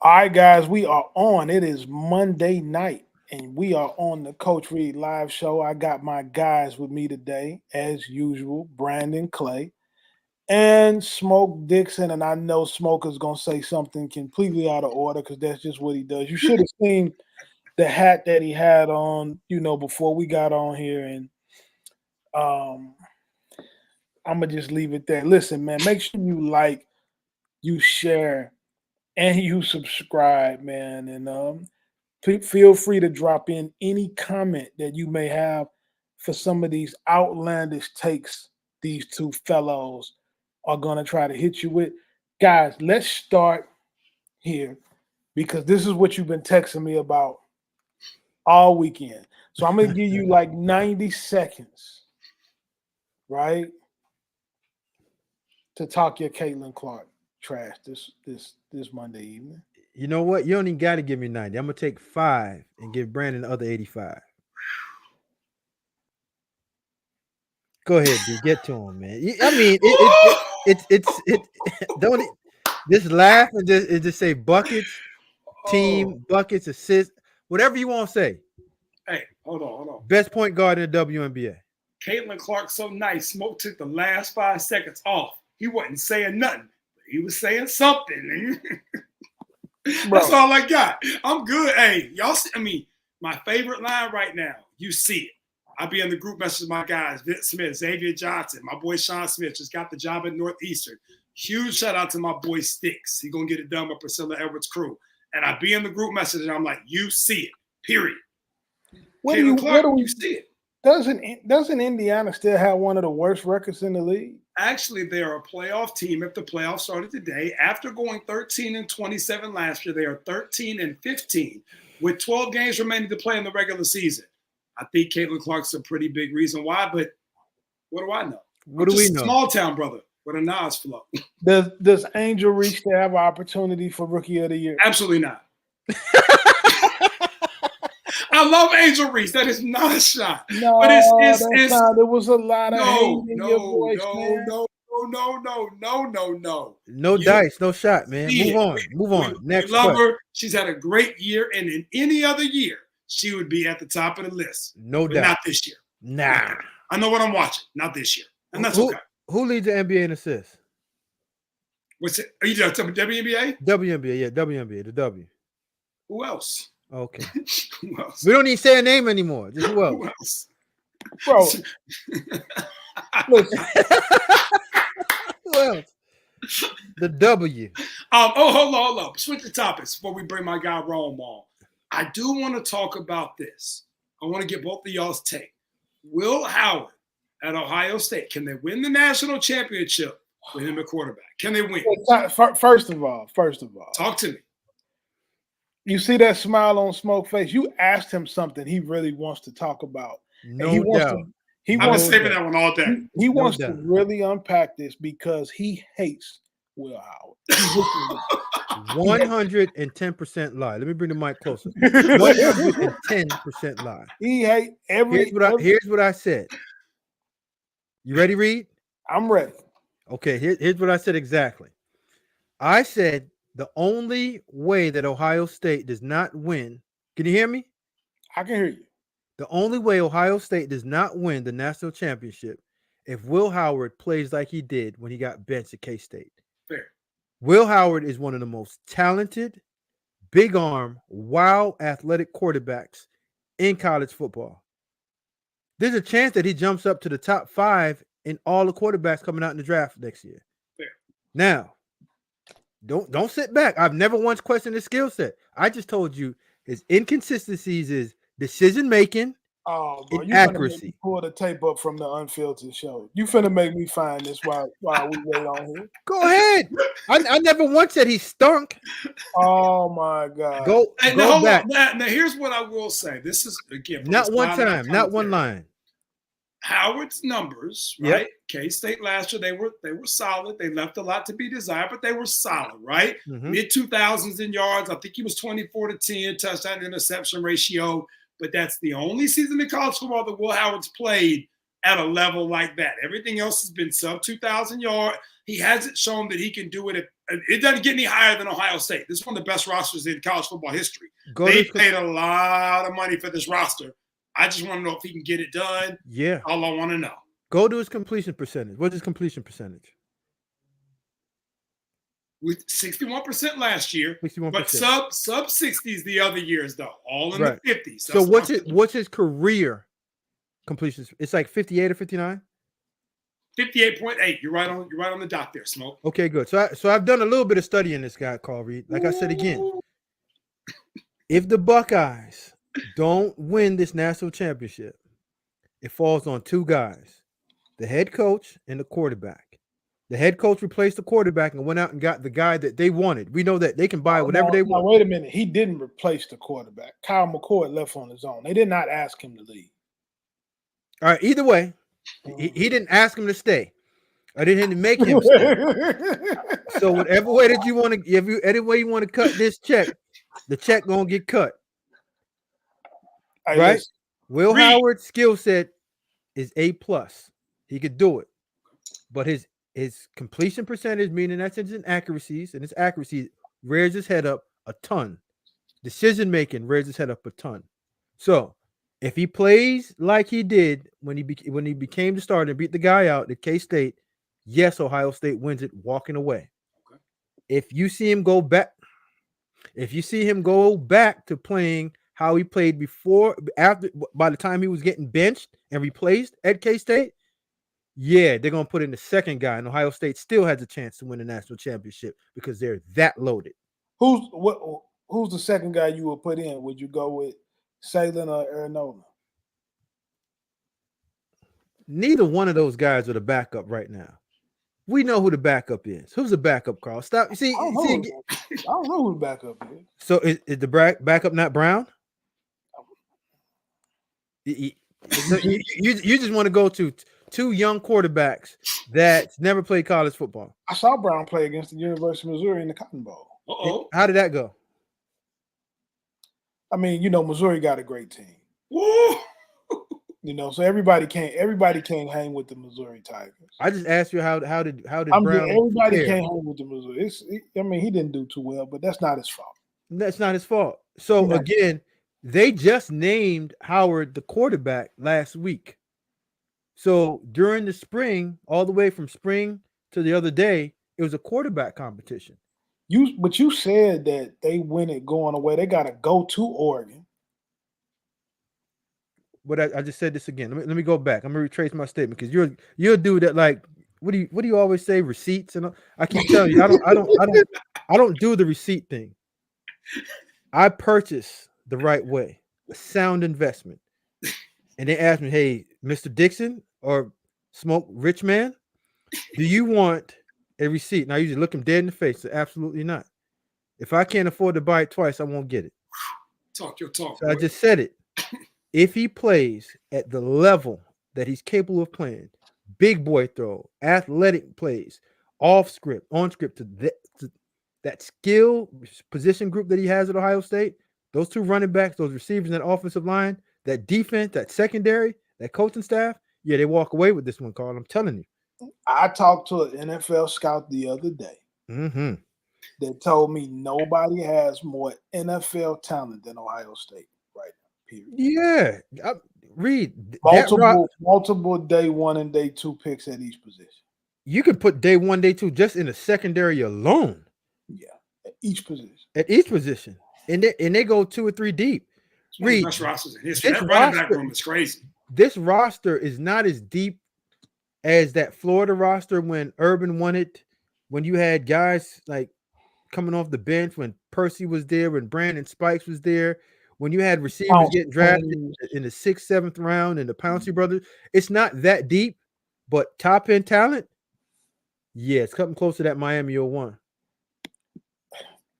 All right, guys, we are on. It is Monday night, and we are on the Coach Reed Live show. I got my guys with me today, as usual, Brandon Clay and Smoke Dixon. And I know Smoke is going to say something completely out of order because that's just what he does. You should have seen the hat that he had on, before we got on here. And um, I'm going to just leave it there. Listen, man, make sure you like, you share, and you subscribe, man. And feel free to drop in any comment that you may have for some of these outlandish takes these two fellows are going to try to hit you with. Guys, let's start here because this is what you've been texting me about all weekend. So I'm going to give you like 90 seconds, right, to talk your Caitlin Clark trash this Monday evening. You know what? You don't even got to give me 90. I'm going to take 5 and give Brandon the other 85. Go ahead, D. Get to him, man. I mean, it don't just laugh and just say buckets, team, buckets, assists, whatever you want to say. Hey, hold on. Best point guard in the WNBA. Caitlin Clark so nice. Smoke took the last 5 seconds off. He wasn't saying nothing. He was saying something. That's all I got. I'm good. Hey, y'all see, my favorite line right now, you see it. I be in the group message with my guys, Vince Smith, Xavier Johnson. My boy Sean Smith just got the job at Northeastern. Huge shout out to my boy Sticks. He going to get it done with Priscilla Edwards' crew. And I be in the group message and I'm like, you see it, period. You see it. Doesn't Indiana still have one of the worst records in the league? Actually, they're a playoff team. If the playoffs started today, after going 13-27 last year, they are 13-15 with 12 games remaining to play in the regular season. I think Caitlin Clark's a pretty big reason why, but what do I know? What do we know? Small town brother with a Nas flow. Does Angel Reese to have an opportunity for Rookie of the Year? Absolutely not. I love Angel Reese. That is not a shot. No, but there was a lot of hate in your voice, man. No dice, no shot, man. Move on. Next love her. She's had a great year, and in any other year, she would be at the top of the list. No but doubt. Not this year. Nah. I know what I'm watching. Not this year. And that's okay. Who leads the NBA in assists? What's it? Are you talking WNBA? WNBA, yeah, WNBA, the W. Who else? Okay. Who else? We don't need to say a name anymore. Just who else? Who else? Bro. Listen. Who else? The W. Hold on. Switch the topics before we bring my guy Rome on. I do want to talk about this. I want to get both of y'all's take. Will Howard at Ohio State, can they win the national championship with him at quarterback? Can they win? First of all. Talk to me. You see that smile on Smoke's face? You asked him something he really wants to talk about. No doubt. I've been saving that one all day. He wants to really unpack this because he hates Will Howard. 110% lie. Let me bring the mic closer. 110% lie. He hate every. Here's what I said. You ready, Reed? I'm ready. Okay, here's what I said exactly. I said the only way that Ohio State does not win. Can you hear me? I can hear you. The only way Ohio State does not win the national championship if Will Howard plays like he did when he got benched at K-State. Fair. Will Howard is one of the most talented, big arm, wild athletic quarterbacks in college football. There's a chance that he jumps up to the top 5 in all the quarterbacks coming out in the draft next year. Fair. Now, don't sit back. I've never once questioned his skill set. I just told you his inconsistencies is decision making and accuracy. Pull the tape up from the Unfiltered show. You finna make me find this while we wait on here. Go ahead. I never once said he stunk. Oh my God. Go back. Now here's what I will say. This is again not one time, not one line. Howard's numbers, right? Yep. K-State last year, they were solid. They left a lot to be desired, but they were solid, right? Mm-hmm. Mid-2000s in yards. I think he was 24-10 touchdown interception ratio. But that's the only season in college football that Will Howard's played at a level like that. Everything else has been sub 2,000 yards. He hasn't shown that he can do it it doesn't get any higher than Ohio State. This is one of the best rosters in college football history. They paid a lot of money for this roster. I just want to know if he can get it done. Yeah. All I want to know. Go to his completion percentage. What's his completion percentage? With 61% last year, 61%. but sub 60s the other years though, all in the 50s. So what's his career completions? It's like 58 or 59. 58.8. You're right on the dot there, Smoke. Okay, good. So I've done a little bit of studying this guy, Carl Reed. Like I said again, if the Buckeyes don't win this national championship, it falls on two guys: the head coach and the quarterback. The head coach replaced the quarterback and went out and got the guy that they wanted. We know that they can buy whatever they want. Wait a minute. He didn't replace the quarterback. Kyle McCord left on his own. They did not ask him to leave. All right. Either way, he didn't ask him to stay. I didn't make him stay. So whatever way that you want to, any way you want to cut this check, the check gonna get cut. Right? Listen. Will Howard's skill set is A+. He could do it, but his completion percentage, meaning that's his accuracies, and his accuracy rears his head up a ton. Decision making rears his head up a ton. So if he plays like he did when he became the starter and beat the guy out at K-State, yes, Ohio State wins it walking away. Okay. If you see him go back to playing how he played by the time he was getting benched and replaced at K-State, yeah, they're going to put in the second guy, and Ohio State still has a chance to win the national championship because they're that loaded. Who's the second guy you would put in? Would you go with Salin or Arenola? Neither one of those guys are the backup right now. We know who the backup is. Who's the backup, Carl? Stop. I don't know who the backup is. So is the backup not Brown? You just want to go to two young quarterbacks that never played college football. I saw Brown play against the University of Missouri in the Cotton Bowl. How did that go? I mean, Missouri got a great team. Woo! So everybody can't hang with the Missouri Tigers. I just asked you how did Brown? Everybody can't hang with the Missouri. He didn't do too well, but that's not his fault. That's not his fault. So again, they just named Howard the quarterback last week. So during the spring, all the way from spring to the other day, it was a quarterback competition. But you said that they win it going away. They got to go to Oregon. But I just said this again. Let me go back. I'm gonna retrace my statement because you're a dude that like what do you always say, receipts and all? I keep telling you I don't do the receipt thing. I purchase the right way, a sound investment. And they asked me, hey, Mr. Dixon or Smoke Rich Man, do you want a receipt? And I usually look him dead in the face. So absolutely not. If I can't afford to buy it twice, I won't get it. Talk your talk. So I just said it. If he plays at the level that he's capable of playing, big boy throw, athletic plays, off script, on script, to that skill position group that he has at Ohio State, those two running backs, those receivers, and that offensive line, that defense, that secondary, that coaching staff, yeah, they walk away with this one, Carl. I'm telling you. I talked to an NFL scout the other day that told me nobody has more NFL talent than Ohio State right now, period. Yeah. Read. Multiple day one and day two picks at each position. You could put day one, day two just in the secondary alone. Yeah, at each position. At each position. And they go 2 or 3 deep. Reed, best rosters in history. That running back room is crazy. This roster is not as deep as that Florida roster when Urban won it, when you had guys like coming off the bench, when Percy was there, when Brandon Spikes was there, when you had receivers getting drafted in the 6th, 7th round and the Pouncey brothers. It's not that deep, but top end talent, yeah, it's coming close to that Miami 01.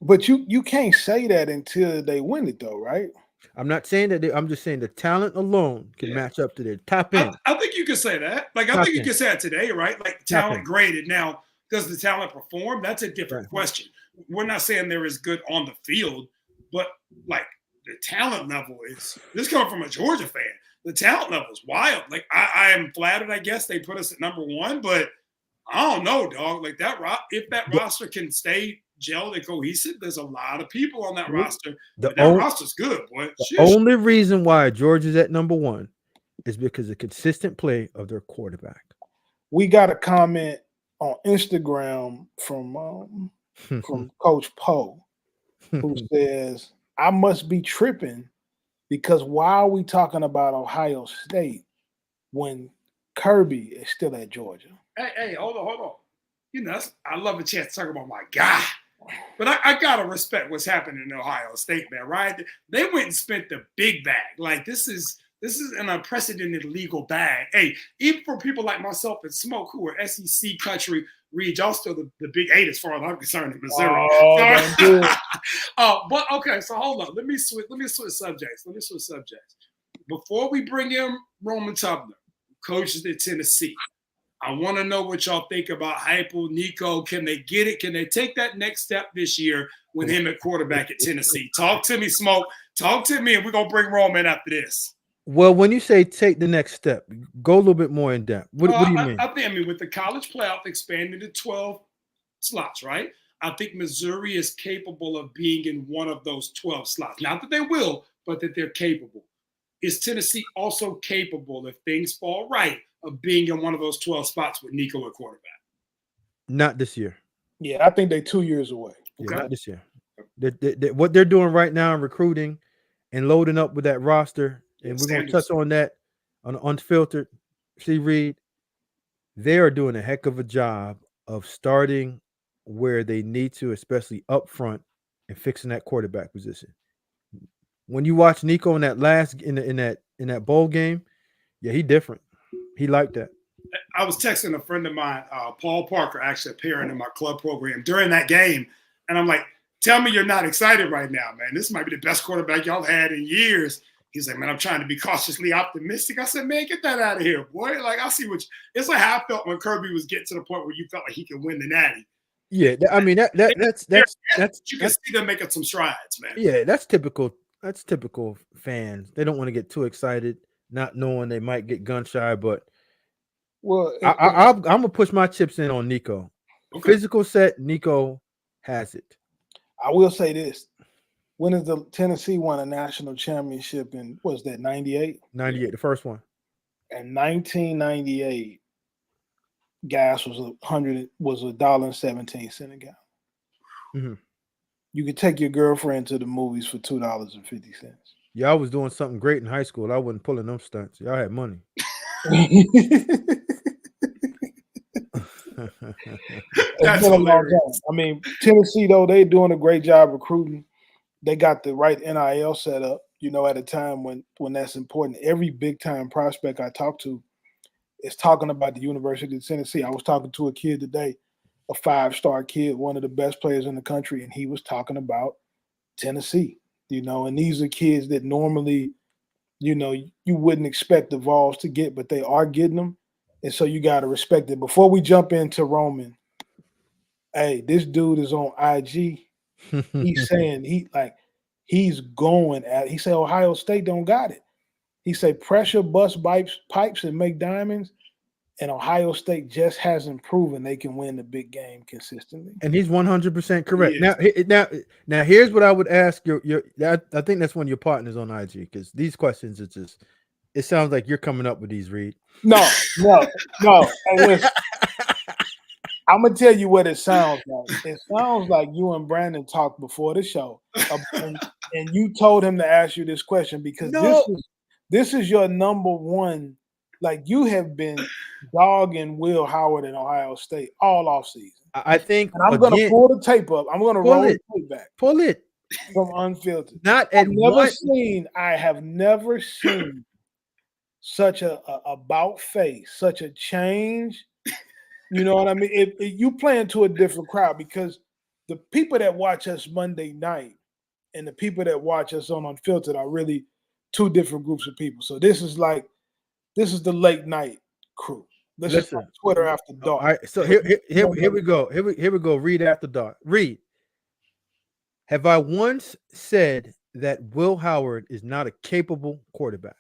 But you can't say that until they win it, though, right? I'm not saying that. I'm just saying the talent alone can match up to their top end. I think you could say that. Like, I think you could say that today, right? Like, talent graded. Now, does the talent perform? That's a different question. We're not saying they're as good on the field, but like the talent level is. This coming from a Georgia fan. The talent level is wild. Like, I am flattered. I guess they put us at number 1, but I don't know, dog. Like if that roster can stay gelled and cohesive, there's a lot of people on that roster. But that roster's good, boy. The only reason why Georgia's at number one is because of consistent play of their quarterback. We got a comment on Instagram from Coach Poe, who says, I must be tripping because why are we talking about Ohio State when Kirby is still at Georgia? Hey, hold on. You know, I love a chance to talk about my guy. But I gotta respect what's happening in Ohio State, man, right? They went and spent the big bag. Like this is an unprecedented legal bag. Hey, even for people like myself and Smoke, who are SEC country, Reed, y'all still the Big Eight as far as I'm concerned in Missouri. But okay, so hold on. Let me switch subjects. Before we bring in Roman Tubner, coaches at Tennessee, I want to know what y'all think about Heupel, Nico. Can they get it? Can they take that next step this year with him at quarterback at Tennessee? Talk to me, Smoke. Talk to me, and we're going to bring Roman after this. Well, when you say take the next step, go a little bit more in depth. What do you mean? I mean, with the college playoff expanding to 12 slots, right? I think Missouri is capable of being in one of those 12 slots. Not that they will, but that they're capable. Is Tennessee also capable, if things fall right, of being in one of those 12 spots with Nico at quarterback? Not this year. Yeah, I think they're 2 years away. Yeah, not this year. What they're doing right now in recruiting and loading up with that roster, and we're going to touch on that on Unfiltered. See, Reed, they are doing a heck of a job of starting where they need to, especially up front, and fixing that quarterback position. When you watch Nico in that in that bowl game, yeah, he different. He liked that. I was texting a friend of mine, Paul Parker, actually a parent in my club program during that game, and I'm like, "Tell me you're not excited right now, man. This might be the best quarterback y'all had in years." He's like, "Man, I'm trying to be cautiously optimistic." I said, "Man, get that out of here, boy. Like, I see it's like how I felt when Kirby was getting to the point where you felt like he could win the Natty." Yeah, I mean that's you can see them making some strides, man. Yeah, that's typical. That's typical fans. They don't want to get too excited, not knowing they might get gun shy. But I'm gonna push my chips in on Nico. Okay. Physical set, Nico has it. I will say this: when is the Tennessee won a national championship in? Was that 98? 98, the first one. In 1998, gas was $1.17 a gallon. Mm-hmm. You could take your girlfriend to the movies for $2.50. Y'all was doing something great in high school. I wasn't pulling them stunts. Y'all had money. That's hilarious. I mean, Tennessee, though, they're doing a great job recruiting. They got the right NIL set up, at a time when that's important. Every big-time prospect I talk to is talking about the University of Tennessee. I was talking to a kid today, a 5-star kid, one of the best players in the country, and he was talking about Tennessee, and these are kids that normally, you wouldn't expect the Vols to get, but they are getting them. And so you got to respect it. Before we jump into Roman, hey, this dude is on IG. He's saying he's going at. He said Ohio State don't got it. He said pressure bust pipes and make diamonds, and Ohio State just hasn't proven they can win the big game consistently. And he's 100% correct. Yeah. Now, here's what I would ask your. I think that's one of your partners on IG, because these questions it sounds like you're coming up with these, Reed. No. I'm gonna tell you what it sounds like. It sounds like you and Brandon talked before the show, and you told him to ask you this question because this is your number one. Like, you have been dogging Will Howard in Ohio State all offseason. I think, and I'm gonna pull the tape up. I'm gonna roll the tape back. Pull it from Unfiltered. I have never seen such a about face, such a change. You know what I mean? You playing to a different crowd, because the people that watch us Monday night and the people that watch us on Unfiltered are really two different groups of people. So this is the late night crew. Listen, Twitter after dark. All right, so here we go. Here we go. Read after dark. Read. Have I once said that Will Howard is not a capable quarterback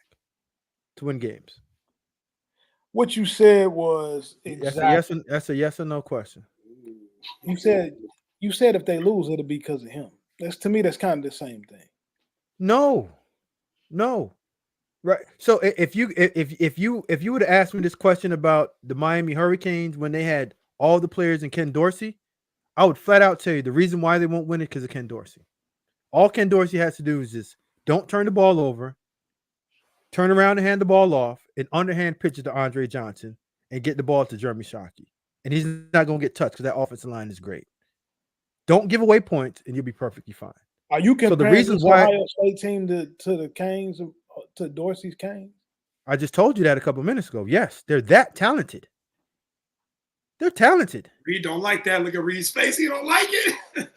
to win games? What you said was exactly. That's a yes or no question. You said if they lose, it'll be because of him. To me, that's kind of the same thing. No. Right. So if you would have asked me this question about the Miami Hurricanes when they had all the players in Ken Dorsey, I would flat out tell you the reason why they won't win it because of Ken Dorsey. All Ken Dorsey has to do is just don't turn the ball over, turn around and hand the ball off, and underhand pitch it to Andre Johnson and get the ball to Jeremy Shockey. And he's not going to get touched because that offensive line is great. Don't give away points, and you'll be perfectly fine. Are you comparing this Ohio State team to the Canes, to Dorsey's Canes? I just told you that a couple minutes ago. Yes, they're that talented. They're talented. Reed don't like that. Look at Reed's face. He don't like it.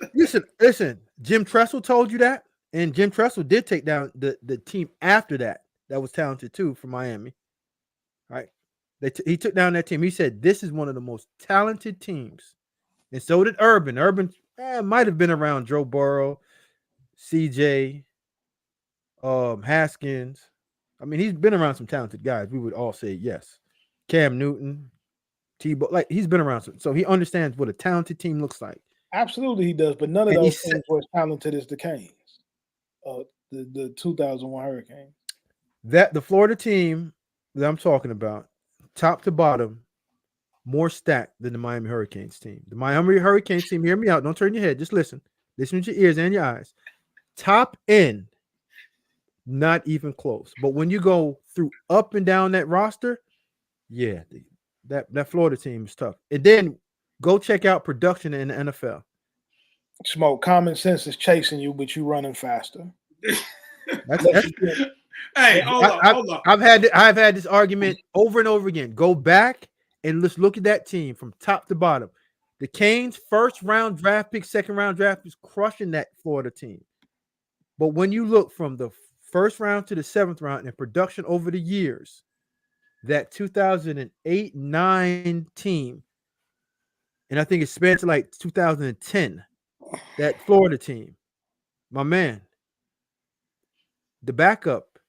Listen. Jim Tressel told you that, and Jim Tressel did take down the team after that was talented too from Miami. Right? He took down that team. He said this is one of the most talented teams, and so did Urban. Urban might have been around Joe Burrow, CJ, Haskins. I mean, he's been around some talented guys. We would all say yes. Cam Newton, Tebow, like he's been around, so he understands what a talented team looks like. Absolutely, he does. But none of those teams were as talented as the Canes, the 2001 Hurricanes. That the Florida team that I'm talking about, top to bottom, more stacked than the Miami Hurricanes team. The Miami Hurricanes team, hear me out. Don't turn your head. Just listen. Listen with your ears and your eyes. Top end, not even close. But when you go through up and down that roster, yeah, that Florida team is tough. And then go check out production in the NFL. Smoke, common sense is chasing you, but you running faster. Hey, hold on. I've had this argument over and over again. Go back and let's look at that team from top to bottom. The Canes, first round draft pick, second round draft picks, crushing that Florida team. But when you look from the first round to the seventh round in production over the years, that 2008-9 team, and I think it spanned to like 2010, that Florida team, my man, the backup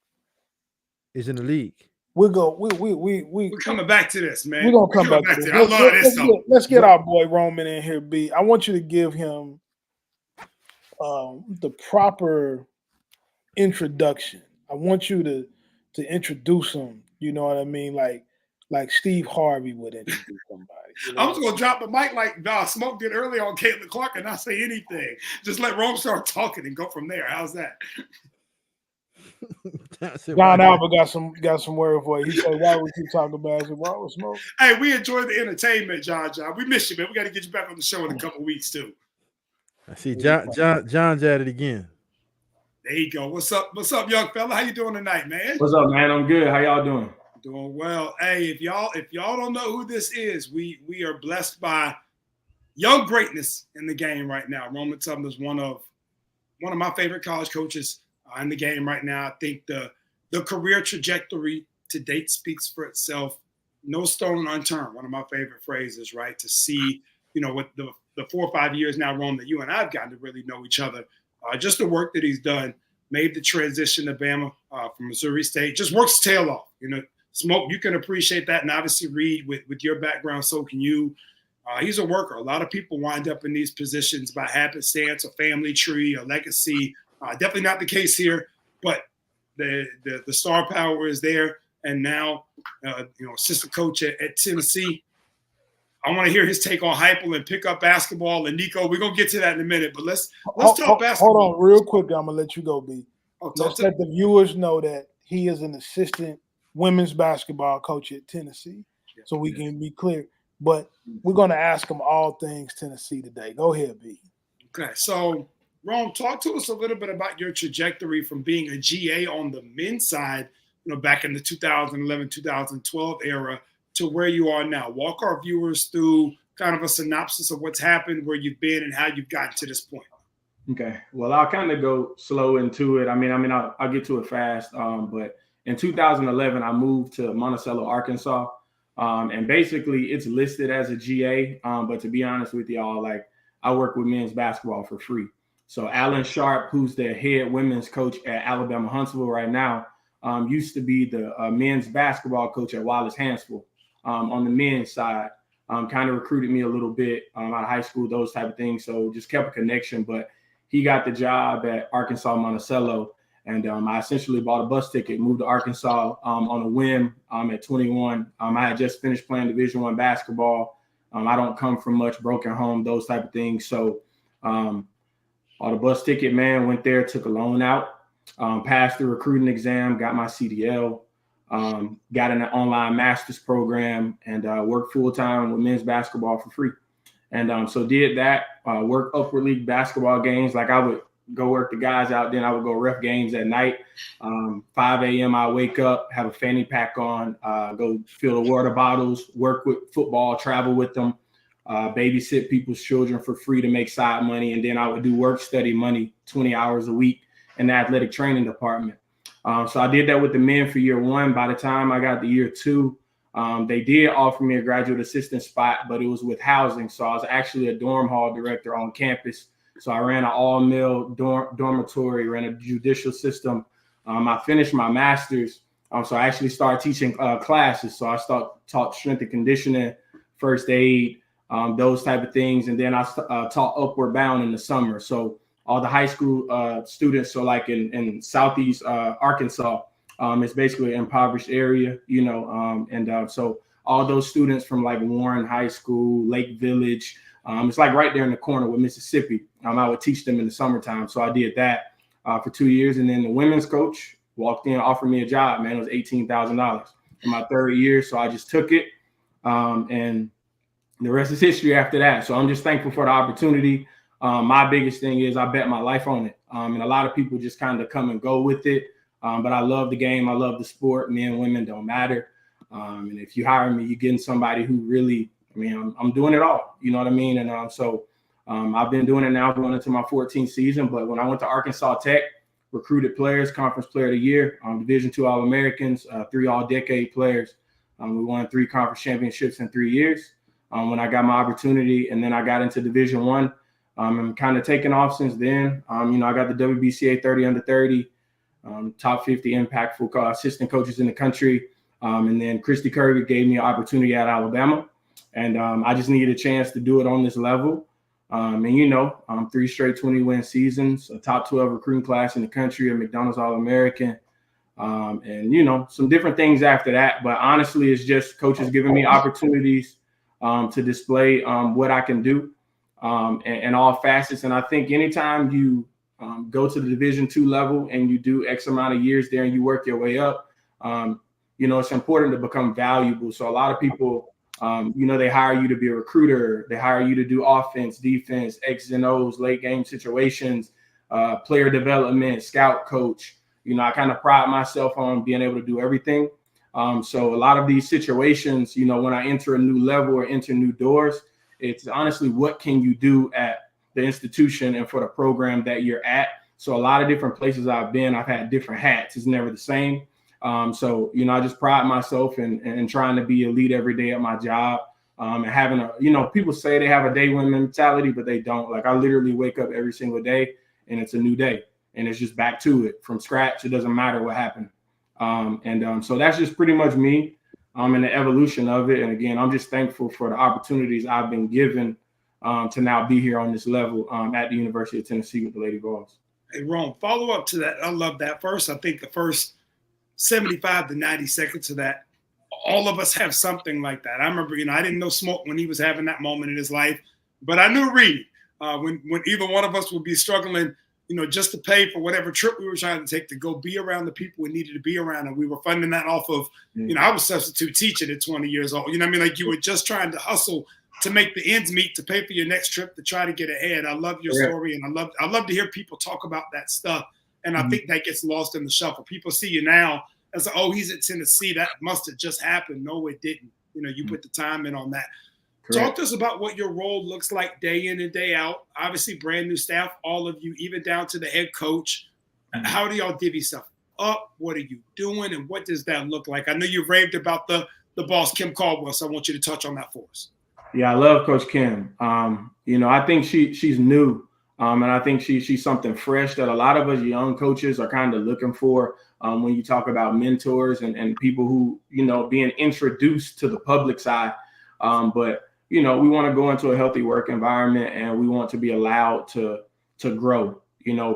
is in the league. We're coming back to this, man. We're gonna come back to this. I love this stuff. Let's get our boy Roman in here, B. I want you to give him the proper introduction. I want you to introduce him. You know what I mean? Like Steve Harvey would introduce somebody. You know? I'm just gonna drop the mic like Smoke did earlier on Caitlin Clark and not say anything. Just let Rome start talking and go from there. How's that? John Albert got some word for you. He said, "Why would you talk about it? Why would Smoke?" Hey, we enjoy the entertainment, John. We miss you, man. We got to get you back on the show in a couple weeks too. I see John's at it again. There you go. What's up, young fella? How you doing tonight, man? What's up, man? I'm good. How y'all doing? Doing well. Hey, if y'all don't know who this is, we are blessed by young greatness in the game right now. Roman Tubman is one of my favorite college coaches in the game right now. I think the career trajectory to date speaks for itself. No stone unturned. One of my favorite phrases, right? To see, with the 4 or 5 years now, Rome, that you and I have gotten to really know each other. Just the work that he's done, made the transition to Bama from Missouri State, just works his tail off. Smoke, you can appreciate that. And obviously, Reed, with your background, so can you. He's a worker. A lot of people wind up in these positions by happenstance, a family tree, a legacy. Definitely not the case here, but the star power is there. And now, assistant coach at Tennessee. I want to hear his take on Heupel and pick up basketball. And Nico, we're gonna get to that in a minute, but let's talk basketball. Hold on, real quick. I'm gonna let you go, B. Let's let the viewers know that he is an assistant women's basketball coach at Tennessee, so we can be clear. But we're gonna ask him all things Tennessee today. Go ahead, B. Okay, so Rome, talk to us a little bit about your trajectory from being a GA on the men's side, back in the 2011-2012 era, to where you are now. Walk our viewers through kind of a synopsis of what's happened, where you've been, and how you've gotten to this point. Okay. Well, I'll kind of go slow into it. I'll get to it fast. But in 2011, I moved to Monticello, Arkansas. And basically it's listed as a GA. But to be honest with y'all, I work with men's basketball for free. So Alan Sharp, who's the head women's coach at Alabama Huntsville right now, used to be the men's basketball coach at Wallace Hansville. on the men's side. Kind of recruited me a little bit out of high school, those type of things. So just kept a connection. But he got the job at Arkansas Monticello. And I essentially bought a bus ticket, moved to Arkansas on a whim at 21. I had just finished playing Division I basketball. I don't come from much, broken home, those type of things. So bought a bus ticket, man, went there, took a loan out, passed the recruiting exam, got my CDL, got in an online master's program, and worked full-time with men's basketball for free. And so did that, work upward league basketball games. Like I would go work the guys out, then I would go ref games at night. 5 a.m. I wake up, have a fanny pack on, go fill the water bottles, work with football, travel with them, babysit people's children for free to make side money. And then I would do work study money 20 hours a week in the athletic training department. So I did that with the men for year one. By the time I got to year two, they did offer me a graduate assistant spot, but it was with housing. So I was actually a dorm hall director on campus. So I ran an all-male dormitory, ran a judicial system. I finished my master's. So I actually started teaching classes. So I taught strength and conditioning, first aid, those type of things. And then I taught Upward Bound in the summer. So all the high school students, so like in Southeast Arkansas, it's basically an impoverished area, you know. So all those students from like Warren High School, Lake Village, it's like right there in the corner with Mississippi. I would teach them in the summertime. So I did that for 2 years. And then the women's coach walked in, offered me a job, man. It was $18,000 in my third year. So I just took it. And the rest is history after that. So I'm just thankful for the opportunity. My biggest thing is I bet my life on it. And a lot of people just kind of come and go with it. But I love the game. I love the sport. Men, women don't matter. And if you hire me, you're getting somebody who really, I mean, I'm doing it all. You know what I mean? And so I've been doing it now going into my 14th season. But when I went to Arkansas Tech, recruited players, conference player of the year, Division II All-Americans, 3 all-decade players. We won 3 conference championships in 3 years when I got my opportunity. And then I got into Division I. I'm kind of taking off since then. You know, I got the WBCA 30 under 30, top 50 impactful assistant coaches in the country. And then Christy Kerr gave me an opportunity at Alabama. And I just needed a chance to do it on this level. And, you know, 3 straight 20-win seasons, a top 12 recruiting class in the country, a McDonald's All-American, and, you know, some different things after that. But honestly, it's just coaches giving me opportunities to display what I can do in all facets. And I think anytime you go to the Division II level and you do X amount of years there and you work your way up, you know, it's important to become valuable. So a lot of people, you know, they hire you to be a recruiter. They hire you to do offense, defense, X's and O's, late game situations, player development, scout coach. You know, I kind of pride myself on being able to do everything. So a lot of these situations, you know, when I enter a new level or enter new doors, it's honestly, what can you do at the institution and for the program that you're at? So a lot of different places I've been, I've had different hats. It's never the same. So, you know, I just pride myself in trying to be elite every day at my job, and having a, you know, people say they have a day one mentality, but they don't. Like I literally wake up every single day and it's a new day and it's just back to it from scratch. It doesn't matter what happened. So that's just pretty much me, and the evolution of it. And again, I'm just thankful for the opportunities I've been given, to now be here on this level, at the University of Tennessee with the Lady Vols. Hey, Ron, follow up to that. I love that. First, I think the first 75 to 90 seconds of that, all of us have something like that. I remember, you know, I didn't know Smoke when he was having that moment in his life, but I knew Reed when either one of us would be struggling, you know, just to pay for whatever trip we were trying to take to go be around the people we needed to be around. And we were funding that off of, you know, I was substitute teaching at 20 years old. You know what I mean? Like you were just trying to hustle to make the ends meet, to pay for your next trip, to try to get ahead. I love your story, and I love to hear people talk about that stuff. And I think that gets lost in the shuffle. People see you now as, oh, he's at Tennessee. That must have just happened. No, it didn't. You know, you put the time in on that. Correct. Talk to us about what your role looks like day in and day out. Obviously, brand new staff, all of you, even down to the head coach. How do y'all divvy stuff up? What are you doing? And what does that look like? I know you've raved about the boss, Kim Caldwell, so I want you to touch on that for us. Yeah, I love Coach Kim. You know, I think she's new And I think she's something fresh that a lot of us young coaches are kind of looking for when you talk about mentors and people who, being introduced to the public side. But, we want to go into a healthy work environment, and we want to be allowed to grow,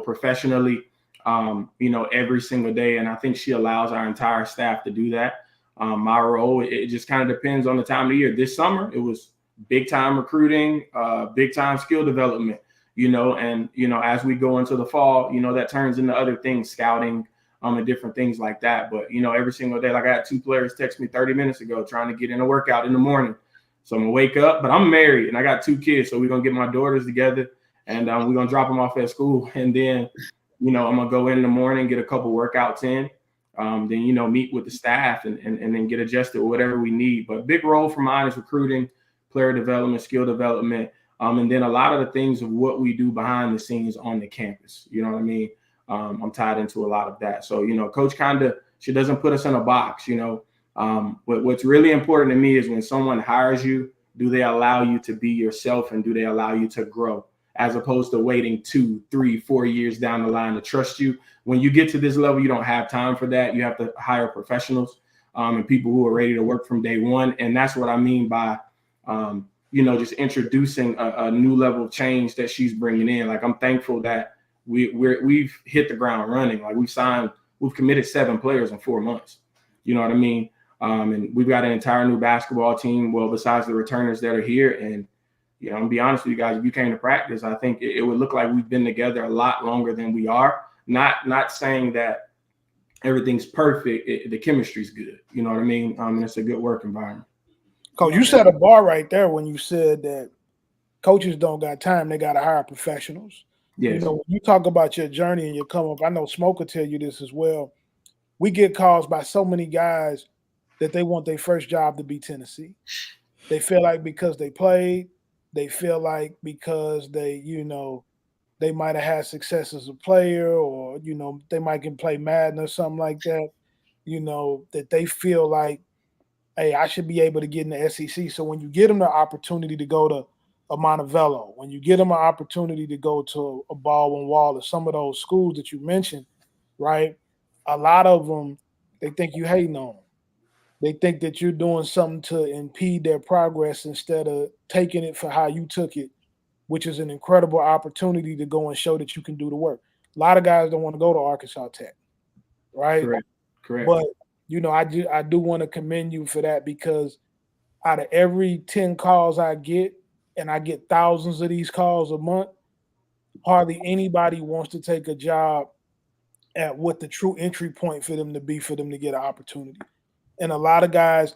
professionally, every single day. And I think she allows our entire staff to do that. My role, it just kind of depends on the time of year. This summer, it was big time recruiting, big time skill development, and, as we go into the fall, that turns into other things, scouting, and different things like that. But, every single day, like I had 2 players text me 30 minutes ago trying to get in a workout in the morning. So I'm gonna wake up, but I'm married and I got 2 kids. So we're going to get my daughters together, and we're going to drop them off at school. And then, I'm going to go in the morning, get a couple workouts in, then, meet with the staff and then get adjusted with whatever we need. But big role for mine is recruiting, player development, skill development, and then a lot of the things of what we do behind the scenes on the campus. You know what I mean? I'm tied into a lot of that. So, coach she doesn't put us in a box, what's really important to me is when someone hires you, do they allow you to be yourself, and do they allow you to grow, as opposed to waiting 2, 3, 4 years down the line to trust you. When you get to this level, you don't have time for that. You have to hire professionals and people who are ready to work from day one. And that's what I mean by, just introducing a new level of change that she's bringing in. Like, I'm thankful that we've hit the ground running. Like, we've committed 7 players in 4 months. You know what I mean? And we've got an entire new basketball team, well, besides the returners that are here. And, I'm gonna be honest with you guys, if you came to practice, I think it would look like we've been together a lot longer than we are. Not saying that everything's perfect. The chemistry's good. You know what I mean? And it's a good work environment. Coach, you set a bar right there when you said that coaches don't got time. They got to hire professionals. Yes. When you talk about your journey and your come up, I know Smoke will tell you this as well. We get calls by so many guys that they want their first job to be Tennessee. They feel like because they played, they feel like because they, they might have had success as a player, or, they might can play Madden or something like that, that they feel like, hey, I should be able to get in the SEC. So when you get them the opportunity to go to a Montevello, when you get them an opportunity to go to a Baldwin Wall or some of those schools that you mentioned, right? A lot of them, they think you hating on them. They think that you're doing something to impede their progress instead of taking it for how you took it, which is an incredible opportunity to go and show that you can do the work. A lot of guys don't want to go to Arkansas Tech, right? Correct. But, I do want to commend you for that, because out of every 10 calls I get, and I get thousands of these calls a month, hardly anybody wants to take a job at what the true entry point for them to get an opportunity. And a lot of guys,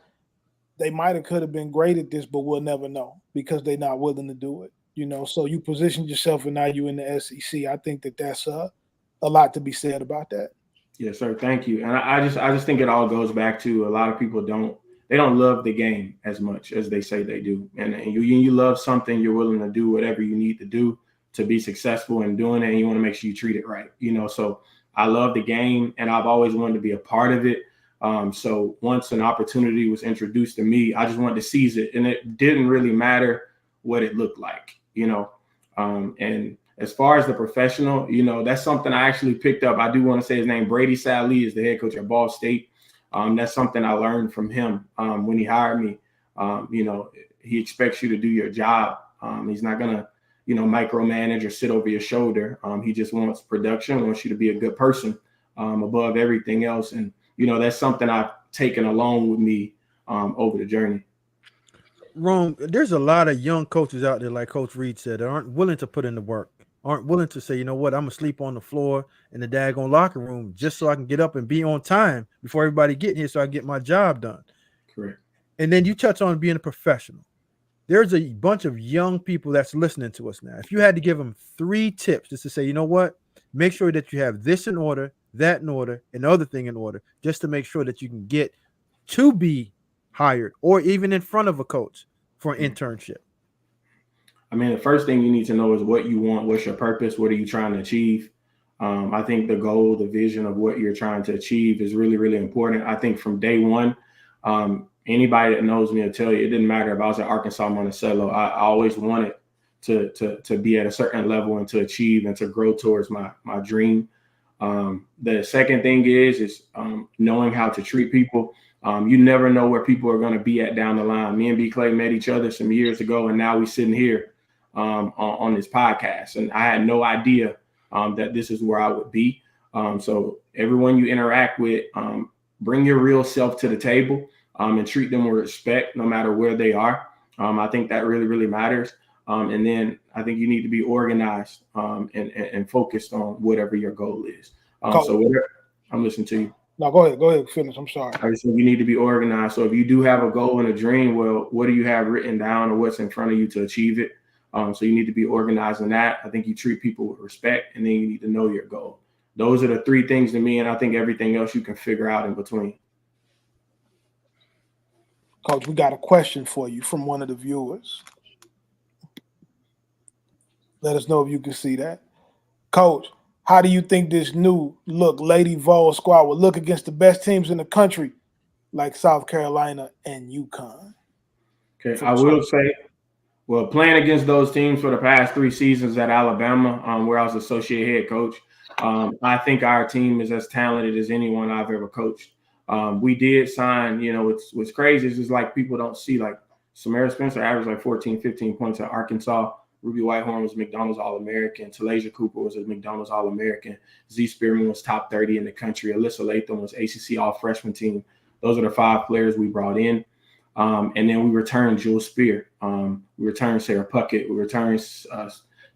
they could have been great at this, but we'll never know because they're not willing to do it. So you positioned yourself, and now you in the SEC. I think that's a lot to be said about that. Yes, sir. Thank you. And I just think it all goes back to a lot of people don't love the game as much as they say they do. And you love something, you're willing to do whatever you need to do to be successful in doing it, and you want to make sure you treat it right. So I love the game, and I've always wanted to be a part of it. So once an opportunity was introduced to me, I just wanted to seize it, and it didn't really matter what it looked like, and as far as the professional, that's something I actually picked up. I do want to say his name, Brady Sally, is the head coach at Ball State. That's something I learned from him when he hired me. He expects you to do your job. He's not going to, micromanage or sit over your shoulder. He just wants production, wants you to be a good person above everything else. And, that's something I've taken along with me over the journey. Rome, there's a lot of young coaches out there, like Coach Reed said, that aren't willing to put in the work, aren't willing to say, you know what, I'm going to sleep on the floor in the daggone locker room just so I can get up and be on time before everybody get here so I can get my job done. Correct. And then you touch on being a professional. There's a bunch of young people that's listening to us now. If you had to give them 3 tips just to say, you know what, make sure that you have this in order, that in order, and the other thing in order, just to make sure that you can get to be hired or even in front of a coach for an internship. I mean, the first thing you need to know is what you want. What's your purpose? What are you trying to achieve? I think the goal, the vision of what you're trying to achieve is really, really important. I think from day one, anybody that knows me will tell you, it didn't matter if I was at Arkansas Monticello. I always wanted to be at a certain level and to achieve and to grow towards my dream. The second thing is knowing how to treat people. You never know where people are going to be at down the line. Me and B. Clay met each other some years ago, and now we're sitting here on this podcast. And I had no idea that this is where I would be. So everyone you interact with, bring your real self to the table and treat them with respect, no matter where they are. I think that really, really matters. And then I think you need to be organized and focused on whatever your goal is. So whatever, I'm listening to you. No, go ahead, finish. I'm sorry. I said you need to be organized. So if you do have a goal and a dream, well, what do you have written down or what's in front of you to achieve it? So you need to be organized in that. I think you treat people with respect, and then you need to know your goal. Those are the three things to me, and I think everything else you can figure out in between. Coach, we got a question for you from one of the viewers. Let us know if you can see that. Coach, how do you think this new look Lady Vol squad will look against the best teams in the country, like South Carolina and UConn? Okay, I will say, well, playing against those teams for the past 3 seasons at Alabama, where I was associate head coach, I think our team is as talented as anyone I've ever coached. We did sign, what's crazy is just like people don't see, like Samara Spencer averaged like 14, 15 points at Arkansas. Ruby Whitehorn was McDonald's All-American. Talasia Cooper was a McDonald's All-American. Z Spearman was top 30 in the country. Alyssa Latham was ACC All-Freshman team. Those are the 5 players we brought in. And then we returned Jewel Spear. We returned Sarah Puckett. We returned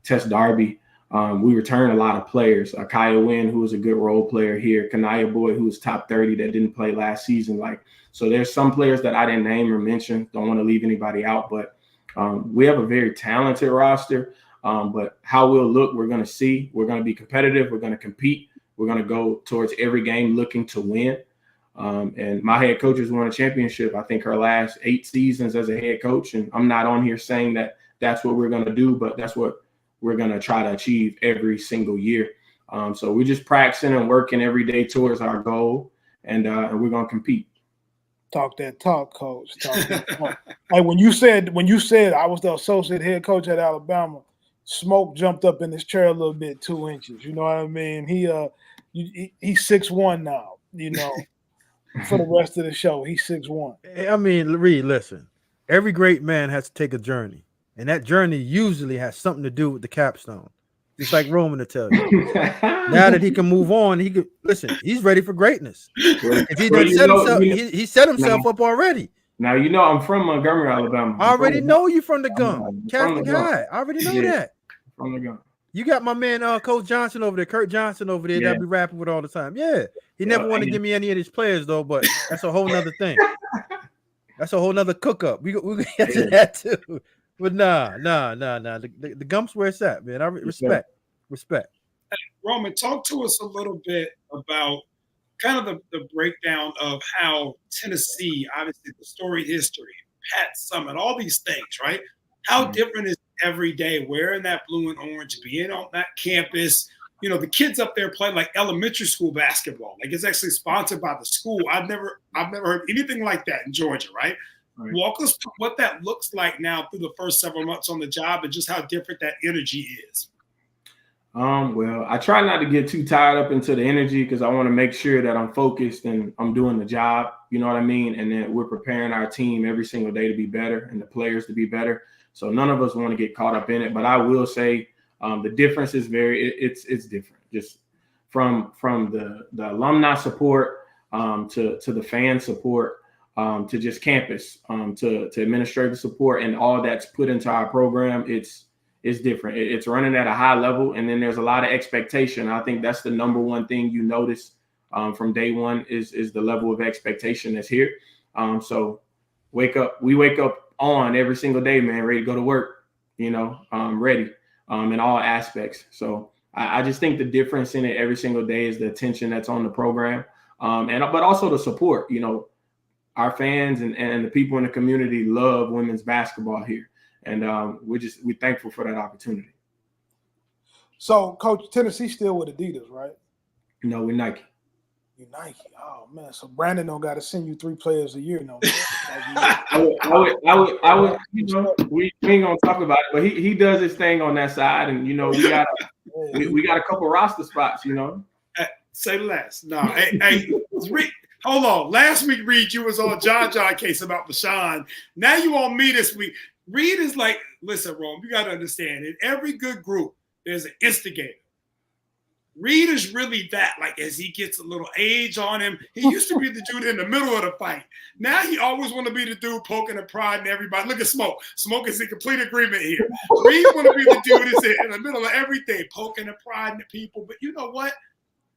Tess Darby. We returned a lot of players. Kaya Wynn, who was a good role player here. Kanaya Boyd, who was top 30 that didn't play last season. So there's some players that I didn't name or mention. Don't want to leave anybody out, but we have a very talented roster. But how we'll look, we're going to see. We're going to be competitive. We're going to compete. We're going to go towards every game looking to win. And my head coach has won a championship, I think, her last 8 seasons as a head coach. And I'm not on here saying that that's what we're going to do, but that's what we're going to try to achieve every single year. So we're just practicing and working every day towards our goal, and we're going to compete. Talk that talk, Coach. Talk that talk. Hey, when you said I was the associate head coach at Alabama, smoke jumped up in his chair a little bit, 2 inches. You know what I mean? He's 6'1" now. For the rest of the show, he's 6'1". I mean, Reed, listen. Every great man has to take a journey, and that journey usually has something to do with the capstone. Just like Roman to tell you. Now that he can move on, he could listen. He's ready for greatness. If he done set himself, he set himself up already. Now I'm from Montgomery, Alabama. I already know you from the Gum, Catholic High. I already know that. From the Gum. You got my man, Coach Johnson over there, Kurt Johnson over there, that I be rapping with all the time. Yeah, he never wanted to give me any of his players though, but that's a whole nother thing. That's a whole nother cook up. We get to that too. But nah. The Gump's where it's at, man. I respect. Hey, Roman, talk to us a little bit about kind of the breakdown of how Tennessee, obviously the storied history, Pat Summit, all these things, right? How different is every day wearing that blue and orange, being on that campus? The kids up there play like elementary school basketball. Like it's actually sponsored by the school. I've never heard anything like that in Georgia, right? Walk us through what that looks like now through the first several months on the job and just how different that energy is. Well, I try not to get too tied up into the energy because I want to make sure that I'm focused and I'm doing the job. You know what I mean? And that we're preparing our team every single day to be better and the players to be better. So none of us want to get caught up in it. But I will say the difference is it's different. Just from the alumni support to the fan support to just campus to administrative support and all that's put into our program. It's different. It's running at a high level, and then there's a lot of expectation. I think that's the number one thing you notice from day one is the level of expectation that's here. So we wake up on every single day, man, ready to go to work, ready in all aspects. So I just think the difference in it every single day is the attention that's on the program, but also the support. Our fans and the people in the community love women's basketball here. And we're thankful for that opportunity. So, Coach, Tennessee still with Adidas, right? No, we're Nike. You Nike. Oh man, so Brandon don't got to send you 3 players a year, no. I would, you know, we ain't gonna talk about it, but he does his thing on that side, and you know, we got a couple roster spots, you know. Say less. No, hey, hold on. Last week, Reed, you was on John case about Bashan. Now you on me this week. Reed is like, listen, Rome, you got to understand, in every good group, there's an instigator. Reed is really that, like, as he gets a little age on him, he used to be the dude in the middle of the fight. Now he always want to be the dude poking and prodding everybody. Look at Smoke. Smoke is in complete agreement here. Reed want to be the dude that's in the middle of everything, poking and prodding the people. But you know what?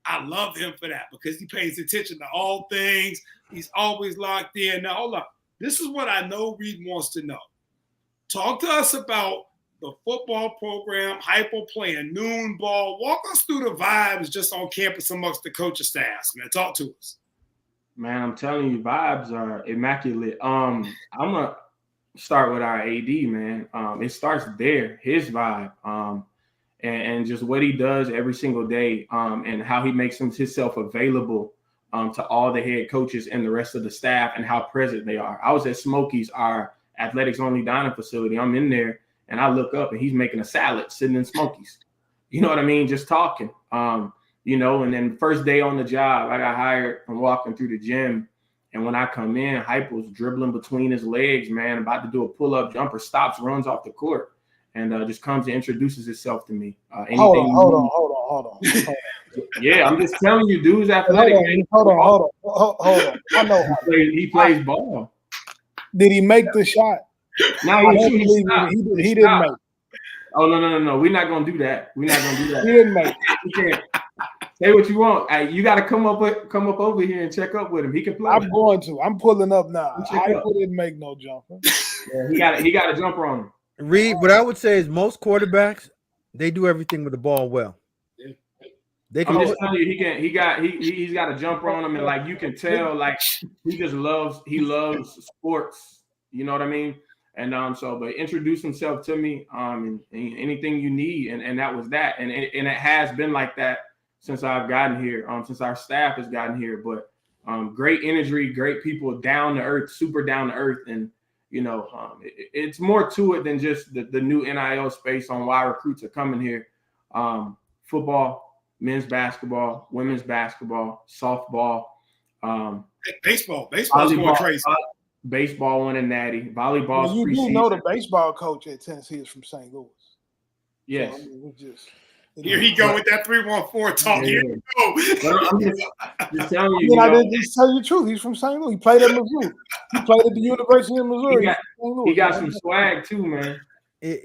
I love him for that because he pays attention to all things. He's always locked in. Now, hold up. This is what I know Reed wants to know. Talk to us about the football program, hypo playing noon ball. Walk us through the vibes just on campus amongst the coaching staffs, man. Talk to us. Man, I'm telling you, vibes are immaculate. I'm gonna start with our AD, man. It starts there, his vibe, and just what he does every single day, and how he makes himself available to all the head coaches and the rest of the staff, and how present they are. I was at Smokey's, our athletics only dining facility. I'm in there. And I look up and he's making a salad sitting in Smokey's. You know what I mean? Just talking. You know, and then first day on the job, I got hired from walking through the gym. And when I come in, Hypo's dribbling between his legs, man, about to do a pull-up jumper, stops, runs off the court, and just comes and introduces himself to me. Hold on. Yeah, I'm just telling you, dude's athletic. Hold on. I know. He plays ball. Did he make the shot? No, he didn't make it. Oh, no. We're not going to do that. He didn't make it. You can't. Say what you want. Hey, you got to come up over here and check up with him. He can play. I'm going to. I'm pulling up now. Hypo didn't make no jumper. Yeah, he got a jumper on him. Reed, what I would say is most quarterbacks, they do everything with the ball well. I'm just telling you, he's got a jumper on him, and like you can tell, like he loves sports. You know what I mean? And but introduce himself to me, and anything you need, and that was that, and it has been like that since I've gotten here, since our staff has gotten here. But great energy, great people, down to earth, super down to earth, and you know, it's more to it than just the new NIL space on why recruits are coming here. Football, men's basketball, women's basketball, softball, baseball is going crazy. Baseball won a natty. Volleyball. You do know the baseball coach at Tennessee is from St. Louis. Yes. So, I mean, here he go with that 314 talk. Yeah. Here he go. I'm just telling you. I didn't just tell you the truth. He's from St. Louis. He played at Missouri. He played at the University of Missouri. He got some swag too, man.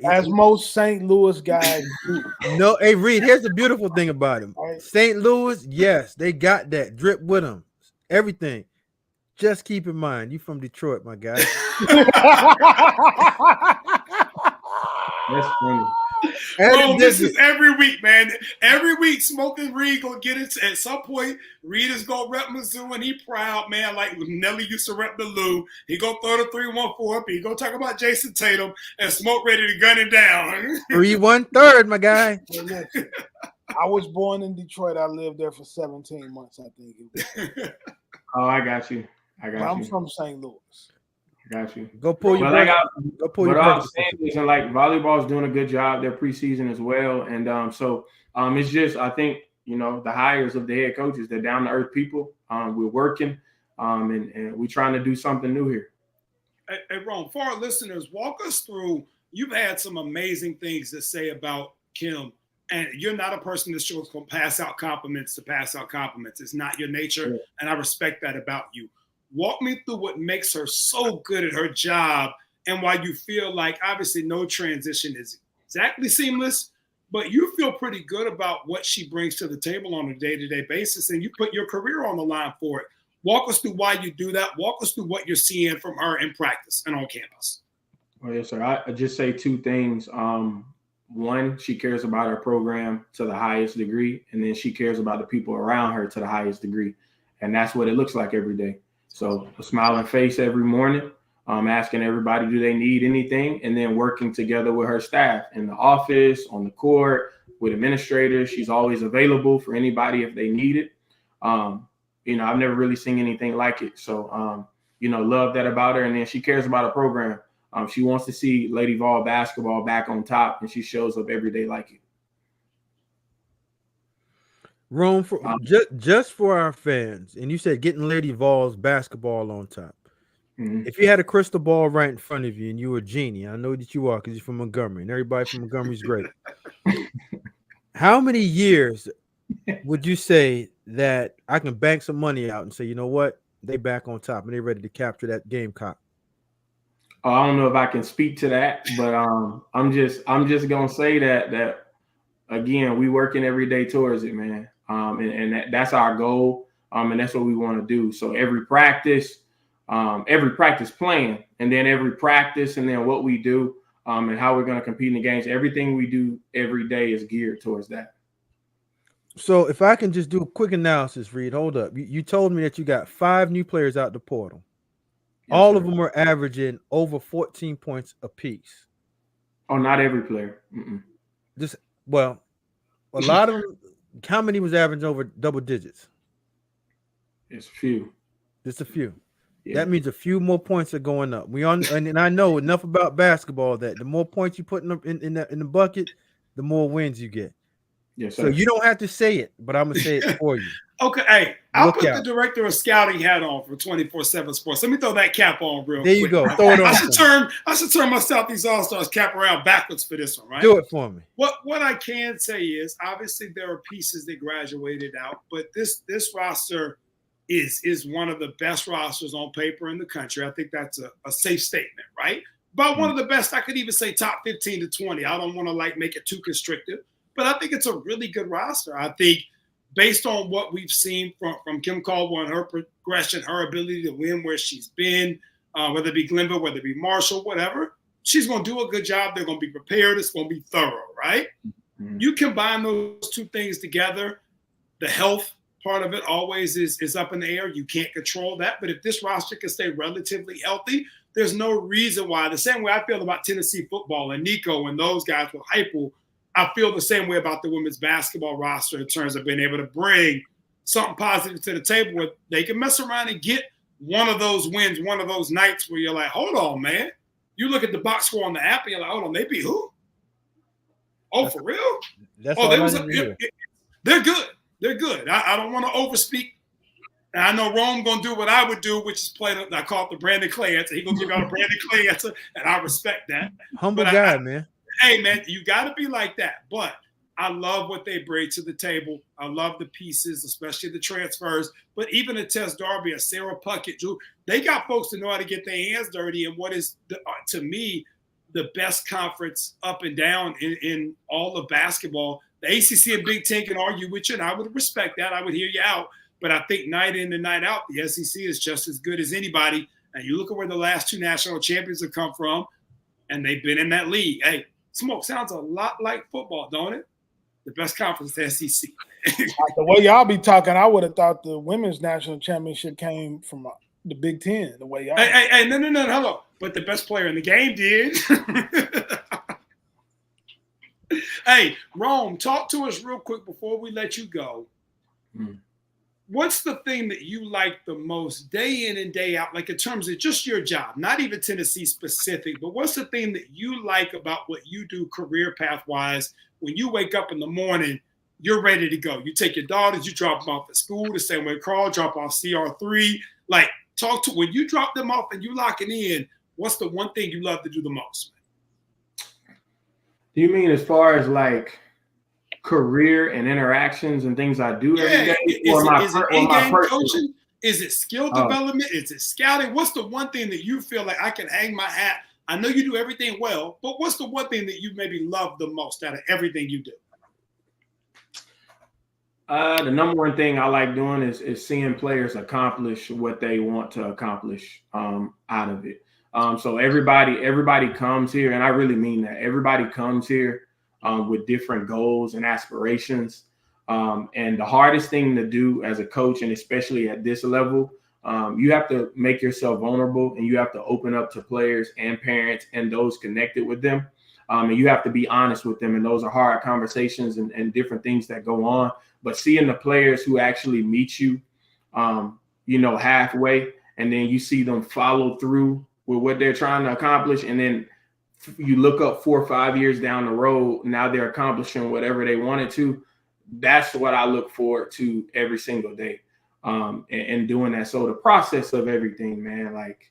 As most St. Louis guys do. No, hey Reed, here's the beautiful thing about him. Right. St. Louis, yes, they got that drip with them. Everything. Just keep in mind, you from Detroit, my guy. That's funny. Bro, this is every week, man. Every week, Smoking Reed gonna get it. At some point, Reed is gonna rep Mizzou, and he proud, man. Like Nelly used to rep the Lou. He gonna throw the 314 up. He gonna talk about Jason Tatum, and Smoke ready to gun it down. 3-1-3, my guy. I was born in Detroit. I lived there for 17 months, I think it was. Oh, I got you. I'm from St. Louis. Got you. Go pull your. What I'm saying is, like volleyball's doing a good job their preseason as well, and it's just I think the hires of the head coaches, they're down to earth people. We're working, and we're trying to do something new here. Hey, Ron, for our listeners, walk us through. You've had some amazing things to say about Kim, and you're not a person that's just going to pass out compliments to pass out compliments. It's not your nature, and I respect that about you. Walk me through what makes her so good at her job and why you feel like obviously no transition is exactly seamless, but you feel pretty good about what she brings to the table on a day-to-day basis, and you put your career on the line for it. Walk us through why you do that. Walk us through what you're seeing from her in practice and on campus. Well, yes, sir. I just say two things. One, she cares about her program to the highest degree, and then she cares about the people around her to the highest degree, and that's what it looks like every day. So a smiling face every morning, asking everybody, do they need anything? And then working together with her staff in the office, on the court, with administrators. She's always available for anybody if they need it. I've never really seen anything like it. So, love that about her. And then she cares about her program. She wants to see Lady Vol basketball back on top, and she shows up every day like it. Rome, just for our fans, and you said getting Lady Vol's basketball on top. Mm-hmm. If you had a crystal ball right in front of you and you were a genie, I know that you are because you're from Montgomery, and everybody from Montgomery is great. How many years would you say that I can bank some money out and say, you know what, they back on top and they're ready to capture that Gamecock? I don't know if I can speak to that, but I'm just gonna say that again, we working every day towards it, man. And that's our goal, and that's what we want to do. So every practice plan, and then every practice, and then what we do, and how we're going to compete in the games. Everything we do every day is geared towards that. So if I can just do a quick analysis, Reed, hold up. You told me that you got 5 new players out the portal. Yes, all of them are averaging over 14 points apiece. Oh, not every player. A lot of them. How many was averaging over double digits? It's a few. Just a few. Yeah. That means a few more points are going up. And I know enough about basketball that the more points you put in the bucket, the more wins you get. Yes, sir. So you don't have to say it, but I'm gonna say it for you. Okay, hey, I'll put the director of scouting hat on for 24/7 Sports. Let me throw that cap on real quick. There you go. Throw it on. I should turn my Southeast All-Stars cap around backwards for this one, right? Do it for me. What I can say is, obviously there are pieces that graduated out, but this roster is one of the best rosters on paper in the country. I think that's a safe statement, right? But one of the best, I could even say top 15 to 20. I don't want to make it too constrictive, but I think it's a really good roster. I think based on what we've seen from Kim Caldwell and her progression, her ability to win where she's been, whether it be Glenville, whether it be Marshall, whatever, she's going to do a good job. They're going to be prepared. It's going to be thorough, right? Mm-hmm. You combine those two things together, the health part of it always is up in the air. You can't control that. But if this roster can stay relatively healthy, there's no reason why. The same way I feel about Tennessee football and Nico and those guys with Heupel, I feel the same way about the women's basketball roster in terms of being able to bring something positive to the table where they can mess around and get one of those wins, one of those nights where you're like, hold on, man. You look at the box score on the app and you're like, hold on, they beat who? Oh, for real? That's they're good. They're good. I don't want to overspeak. And I know Rome going to do what I would do, which is play, I call it the Brandon Clay answer. He's going to give out a Brandon Clay answer, and I respect that. Humble guy, man. Hey, man, you got to be like that. But I love what they bring to the table. I love the pieces, especially the transfers. But even a Tess Darby, a Sarah Puckett, they got folks that know how to get their hands dirty in what is, to me, the best conference up and down in all of basketball. The ACC and Big Ten can argue with you, and I would respect that. I would hear you out. But I think night in and night out, the SEC is just as good as anybody. And you look at where the last 2 national champions have come from, and they've been in that league. Hey, Smoke, sounds a lot like football, don't it? The best conference is the SEC. The way y'all be talking, I would have thought the women's national championship came from the Big Ten. The way y'all. Hey, no, hello. But the best player in the game did. Hey, Rome, talk to us real quick before we let you go. What's the thing that you like the most day in and day out, like in terms of just your job, not even Tennessee specific, but what's the thing that you like about what you do career path wise? When you wake up in the morning, you're ready to go. You take your daughters, you drop them off at school, the same way Carl drop off CR3. Like, talk to when you drop them off and you locking in, what's the one thing you love to do the most? Do you mean as far as like career and interactions and things I do every day? Is it in-game coaching? Is it skill development? Is it scouting? What's the one thing that you feel like I can hang my hat? I know you do everything well, but what's the one thing that you maybe love the most out of everything you do? The number one thing I like doing is seeing players accomplish what they want to accomplish out of it. So everybody comes here, and I really mean that. Everybody comes here with different goals and aspirations. And the hardest thing to do as a coach, and especially at this level, you have to make yourself vulnerable, and you have to open up to players and parents and those connected with them. And you have to be honest with them. And those are hard conversations and different things that go on. But seeing the players who actually meet you halfway, and then you see them follow through with what they're trying to accomplish, and then you look up 4 or 5 years down the road, now they're accomplishing whatever they wanted to. That's what I look forward to every single day, and doing that. So the process of everything, man, like,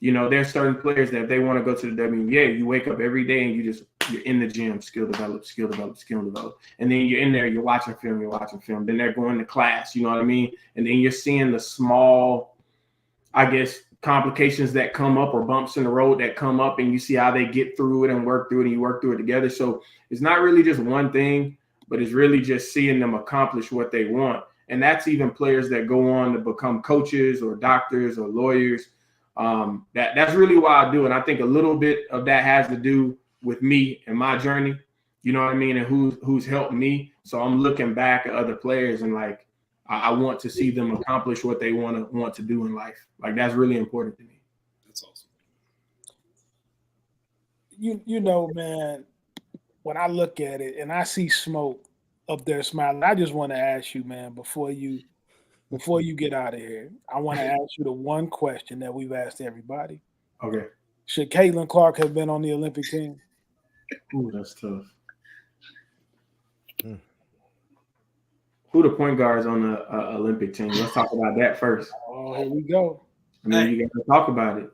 there's certain players that if they want to go to the WNBA, you wake up every day and you're in the gym, skill develop. And then you're in there, you're watching film. Then they're going to class, you know what I mean? And then you're seeing the small, I guess, complications that come up or bumps in the road that come up, and you see how they get through it and work through it, and you work through it together. So it's not really just one thing, but it's really just seeing them accomplish what they want. And that's even players that go on to become coaches or doctors or lawyers. That's really why I do it. I think a little bit of that has to do with me and my journey, you know what I mean, and who's helped me. So I'm looking back at other players and like, I want to see them accomplish what they want to do in life. Like, that's really important to me. That's awesome. Man, when I look at it and I see Smoke up there smiling, I just want to ask you, man, before you get out of here, I want to ask you the one question that we've asked everybody. Okay. Should Caitlin Clark have been on the Olympic team? Ooh, that's tough. Who the point guards on the Olympic team? Let's talk about that first. Oh, here we go. You got to talk about it.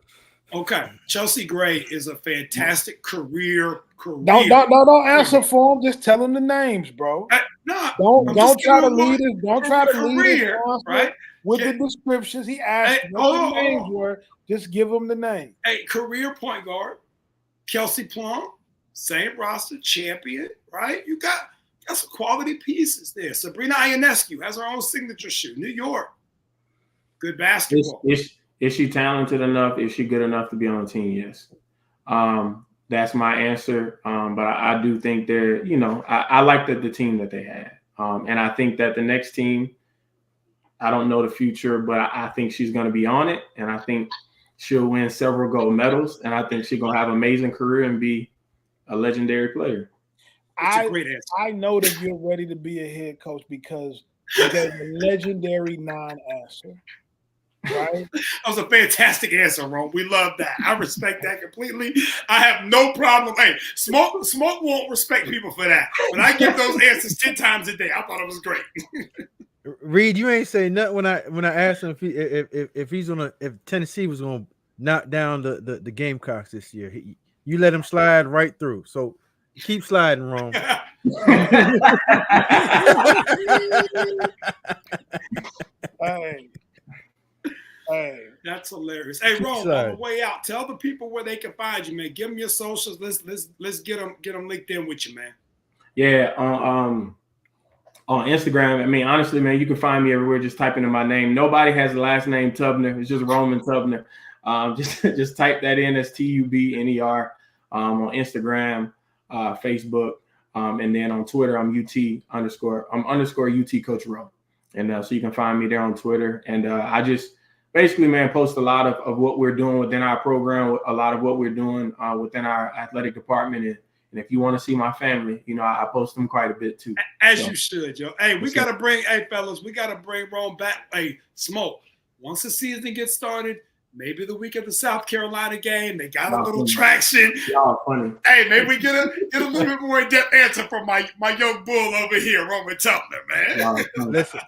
Okay, Chelsea Gray is a fantastic career. Don't answer for him. Just tell him the names, bro. Don't try to lead us. Don't try to lead us, right? With the descriptions. He asked what the names were. Just give him the name. Hey, career point guard, Kelsey Plum, same roster, champion, right? You got some quality pieces there. Sabrina Ionescu has her own signature shoe. New York. Good basketball. Is she talented enough? Is she good enough to be on the team? Yes. That's my answer. But I do think they're, I like the team that they had. And I think that the next team, I don't know the future, but I think she's going to be on it. And I think she'll win several gold medals. And I think she's going to have an amazing career and be a legendary player. That's a great answer. I know that you're ready to be a head coach because you gave a legendary non-answer. Right? That was a fantastic answer, Ron. We love that. I respect that completely. I have no problem. Hey, Smoke won't respect people for that. But I give those answers 10 times a day. I thought it was great. Reed, you ain't say nothing when I asked him if Tennessee was gonna knock down the Gamecocks this year. You let him slide right through. So keep sliding, Ron. Hey, that's hilarious. Hey, Ron, on the way out, tell the people where they can find you, man. Give them your socials. Let's get them linked in with you, man. Yeah, on Instagram. I mean, honestly, man, you can find me everywhere. Just typing in my name. Nobody has the last name Tubner. It's just Roman Tubner. Just type that in as TUBNER. On Instagram, Facebook, and then on Twitter, I'm underscore UT Coach Ro. And so you can find me there on Twitter. And I just basically, man, post a lot of what we're doing within our program, a lot of what we're doing within our athletic department. And if you want to see my family, I post them quite a bit too. As you should, yo. Hey, fellas, we got to bring Rome back. Hey, Smoke, once the season gets started, maybe the week of the South Carolina game, they got a little traction. Y'all funny. Hey, maybe we get a little bit more in-depth answer from my young bull over here, Roman Tubner, man. Listen,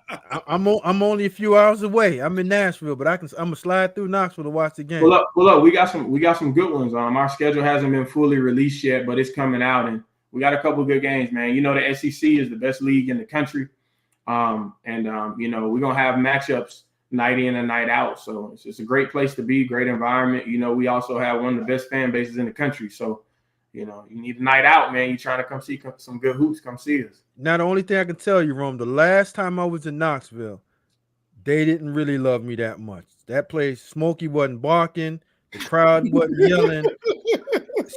I'm only a few hours away. I'm in Nashville, but I'm gonna slide through Knoxville to watch the game. Well, look, we got some good ones. Our schedule hasn't been fully released yet, but it's coming out, and we got a couple of good games, man. The SEC is the best league in the country, and we're gonna have matchups night in and night out. So it's just a great place to be, great environment. We also have one of the best fan bases in the country. So, you need a night out, man. You trying to come see some good hoops, come see us. Now, the only thing I can tell you, Rome, the last time I was in Knoxville, they didn't really love me that much. That place, Smokey wasn't barking. The crowd wasn't yelling.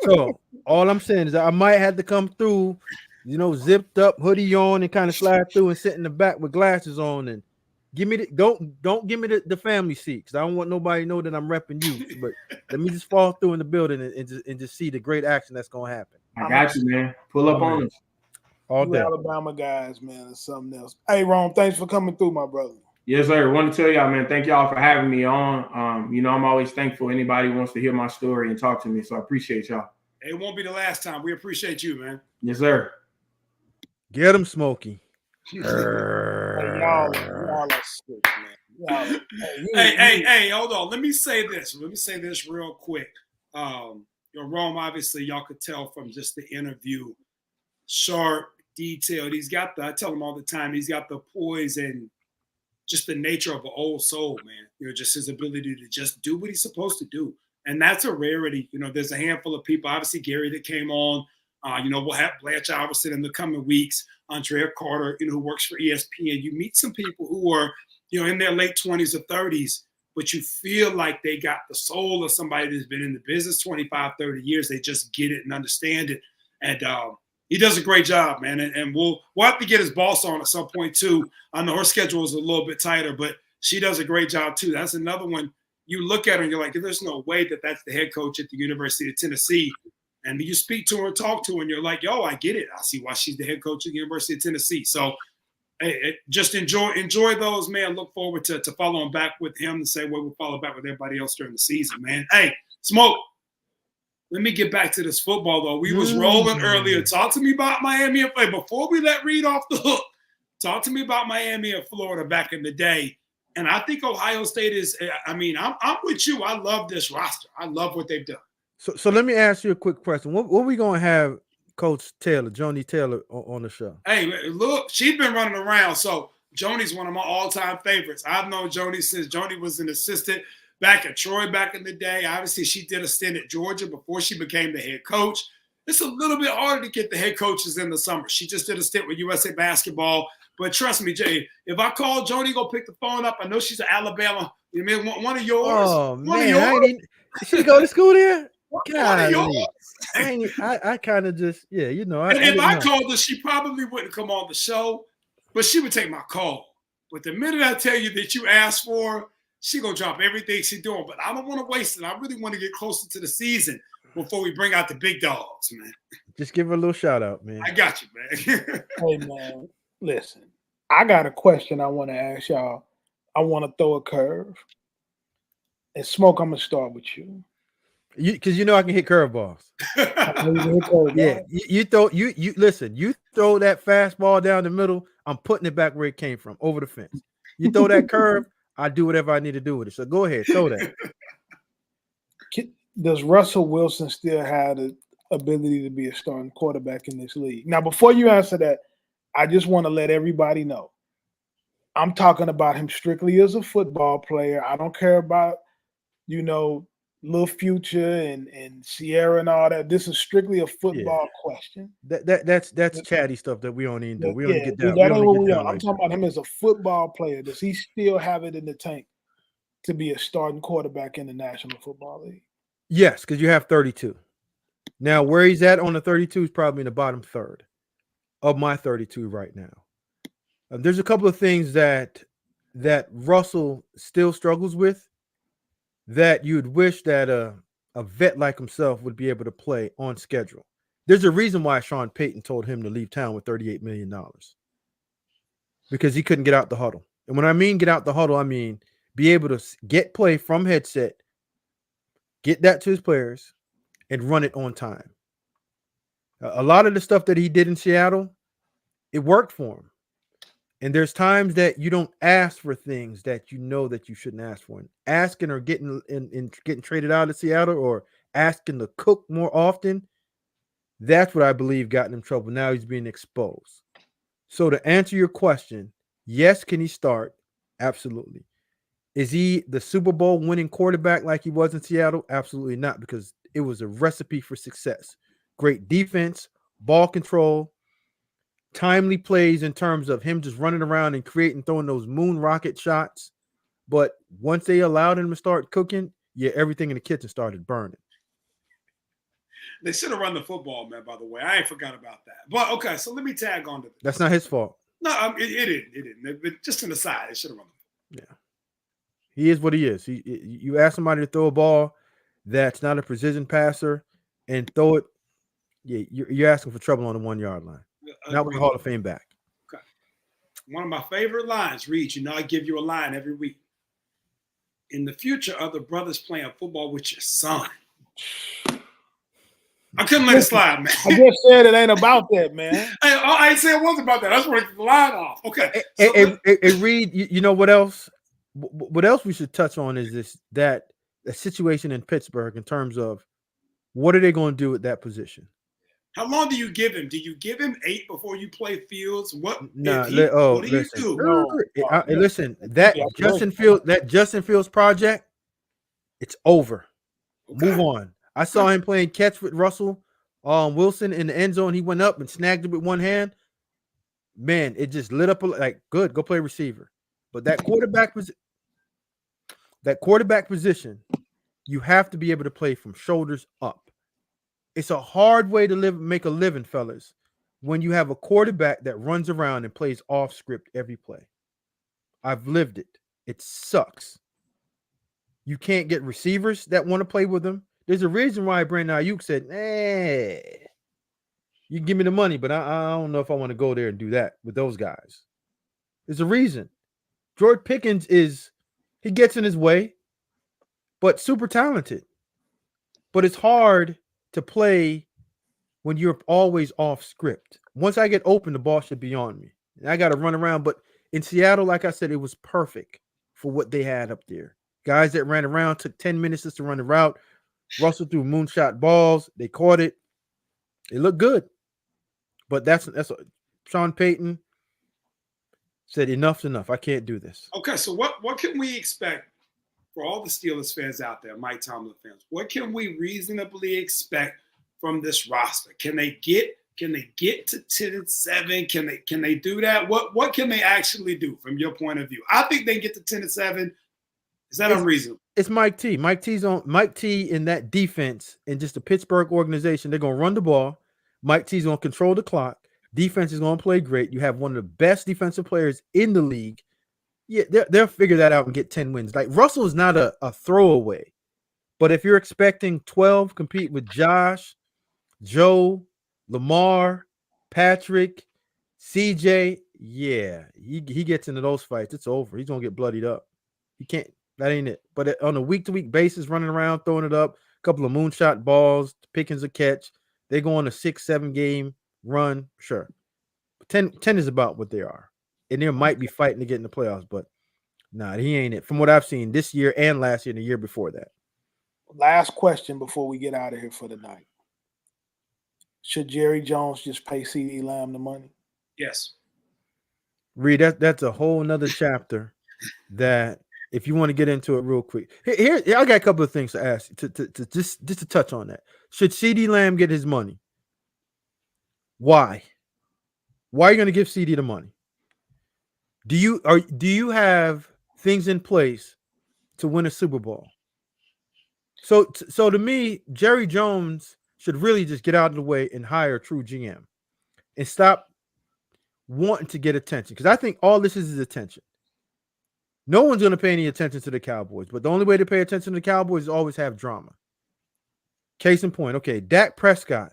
So all I'm saying is I might have to come through, zipped up, hoodie on, and kind of slide through and sit in the back with glasses on and don't give me the family seat because I don't want nobody to know that I'm repping you. But let me just fall through in the building and just see the great action that's gonna happen. I got you, man. Pull up on us. All day. Alabama guys, man, it's something else. Hey, Ron, thanks for coming through, my brother. Yes, sir. I want to tell y'all, man, thank y'all for having me on. You know, I'm always thankful anybody who wants to hear my story and talk to me. So I appreciate y'all. It won't be the last time. We appreciate you, man. Yes, sir. Get him, Smokey. Hey, y'all are sick, man. Hey, hold on. Let me say this real quick. Rome, obviously, y'all could tell from just the interview, sharp, detailed. I tell him all the time, he's got the poise and just the nature of an old soul, man. You know, just his ability to just do what he's supposed to do. And that's a rarity. You know, there's a handful of people, obviously Gary that came on. We'll have Blanche Iverson in the coming weeks, Andrea Carter, who works for ESPN. You meet some people who are, in their late 20s or 30s, but you feel like they got the soul of somebody that's been in the business 25, 30 years. They just get it and understand it. And he does a great job, man. And we'll have to get his boss on at some point, too. I know her schedule is a little bit tighter, but she does a great job, too. That's another one. You look at her and you're like, there's no way that's the head coach at the University of Tennessee. And you speak to her and talk to her, and you're like, yo, I get it. I see why she's the head coach at the University of Tennessee. So just enjoy those, man. Look forward to following back with him the same way we'll follow back with everybody else during the season, man. Hey, Smoke, let me get back to this football, though. We was rolling earlier. Talk to me about Miami and Florida. Before we let Reed off the hook, talk to me about Miami and Florida back in the day. And I think Ohio State is – I'm with you. I love this roster. I love what they've done. So let me ask you a quick question. What are we going to have Coach Taylor, Joni Taylor, on the show? Hey, look, she's been running around. So Joni's one of my all-time favorites. I've known Joni since Joni was an assistant back at Troy back in the day. Obviously, she did a stint at Georgia before she became the head coach. It's a little bit harder to get the head coaches in the summer. She just did a stint with USA Basketball. But trust me, Jay, if I call Joni, go pick the phone up. I know she's an Alabama. You mean one of yours? Oh, man. She go to school there? God, I kind of just, And if I called her, she probably wouldn't come on the show, but she would take my call. But the minute I tell you that you asked for her, she gonna drop everything she's doing. But I don't want to waste it. I really want to get closer to the season before we bring out the big dogs, man. Just give her a little shout out, man. I got you, man. Hey, man, listen. I got a question I want to ask y'all. I want to throw a curve. And Smoke, I'm gonna start with you. Because I can hit curveballs. Yeah, you listen. You throw that fastball down the middle, I'm putting it back where it came from, over the fence. You throw that curve, I do whatever I need to do with it. So go ahead, throw that. Does Russell Wilson still have the ability to be a starting quarterback in this league? Now, before you answer that, I just want to let everybody know. I'm talking about him strictly as a football player. I don't care about, Lil Future and Sierra and all that. This is strictly a football question. That's chatty stuff that we don't even do. We don't get down. That ain't what we are. I'm talking about him as a football player. Does he still have it in the tank to be a starting quarterback in the National Football League? Yes, because you have 32. Now, where he's at on the 32 is probably in the bottom third of my 32 right now. There's a couple of things that Russell still struggles with that you'd wish that a vet like himself would be able to play on schedule. There's a reason why Sean Payton told him to leave town with $38 million, because he couldn't get out the huddle. And when I mean get out the huddle, I mean be able to get play from headset, get that to his players, and run it on time. A lot of the stuff that he did in Seattle, it worked for him. And there's times that you don't ask for things that you know that you shouldn't ask for. And asking or getting traded out of Seattle or asking to cook more often, that's what I believe got him in trouble. Now he's being exposed. So to answer your question, yes, can he start? Absolutely. Is he the Super Bowl winning quarterback like he was in Seattle? Absolutely not, because it was a recipe for success. Great defense, ball control, timely plays in terms of him just running around and throwing those moon rocket shots. But once they allowed him to start cooking, everything in the kitchen started burning. They should have run the football, man, by the way. I ain't forgot about that. But, okay, so let me tag on to this. That's not his fault. No, it didn't. But just an aside, they should have run the football. Yeah. He is what he is. You ask somebody to throw a ball that's not a precision passer and throw it, you're asking for trouble on the 1 yard line. Not with a Hall of Fame back. Okay. one of my favorite lines, Reed, you know I give you a line every week. In the future, are the brothers playing football with your son? I couldn't let it slide, man. I just said it ain't about that, man. I ain't say it was about that. I just wanted to get the line off. Okay. Hey, Reed, you know what else? What else we should touch on is that situation in Pittsburgh in terms of what are they going to do at that position? How long do you give him? Do you give him 8 before you play Fields? What? No, what do you do? No. Listen, that Justin Fields project, it's over. Okay. Move on. I saw him playing catch with Russell Wilson in the end zone. He went up and snagged it with one hand. Man, it just lit up like good. Go play receiver. But that quarterback position, you have to be able to play from shoulders up. It's a hard way to make a living, fellas, when you have a quarterback that runs around and plays off script every play. I've lived it. It sucks. You can't get receivers that want to play with him. There's a reason why Brandon Ayuk said, you can give me the money, but I don't know if I want to go there and do that with those guys. There's a reason. George Pickens he gets in his way, but super talented. But it's hard to play when you're always off script. Once I get open, the ball should be on me. And I got to run around. But in Seattle, like I said, it was perfect for what they had up there. Guys that ran around, took 10 minutes just to run the route. Russell threw moonshot balls. They caught it. It looked good. But that's Sean Payton said, enough's enough. I can't do this. Okay, so what can we expect for all the Steelers fans out there, Mike Tomlin fans? What can we reasonably expect from this roster? Can they get to 10-7? Can they do that? What can they actually do from your point of view? I think they get to 10-7. Is that unreasonable? It's Mike T. Mike T in that defense and just the Pittsburgh organization. They're gonna run the ball. Mike T's gonna control the clock. Defense is gonna play great. You have one of the best defensive players in the league. Yeah, they'll figure that out and get 10 wins. Like Russell is not a throwaway, but if you're expecting 12, compete with Josh, Joe, Lamar, Patrick, CJ, yeah, he gets into those fights. It's over. He's gonna get bloodied up. He can't. That ain't it. But on a week-to-week basis, running around, throwing it up, a couple of moonshot balls, Pickens a catch. They go on a 6-7 game run, sure. 10 is about what they are. And they might be fighting to get in the playoffs, but nah, he ain't it. From what I've seen this year and last year and the year before that. Last question before we get out of here for the night. Should Jerry Jones just pay CeeDee Lamb the money? Yes. Reed, that's a whole nother chapter that if you want to get into it real quick. Here I got a couple of things to ask to just to touch on that. Should CeeDee Lamb get his money? Why? Why are you going to give CeeDee the money? Do you have things in place to win a Super Bowl? So to me, Jerry Jones should really just get out of the way and hire a true GM and stop wanting to get attention, because I think all this is attention. No one's going to pay any attention to the Cowboys, but the only way to pay attention to the Cowboys is always have drama. Case in point, okay, Dak Prescott.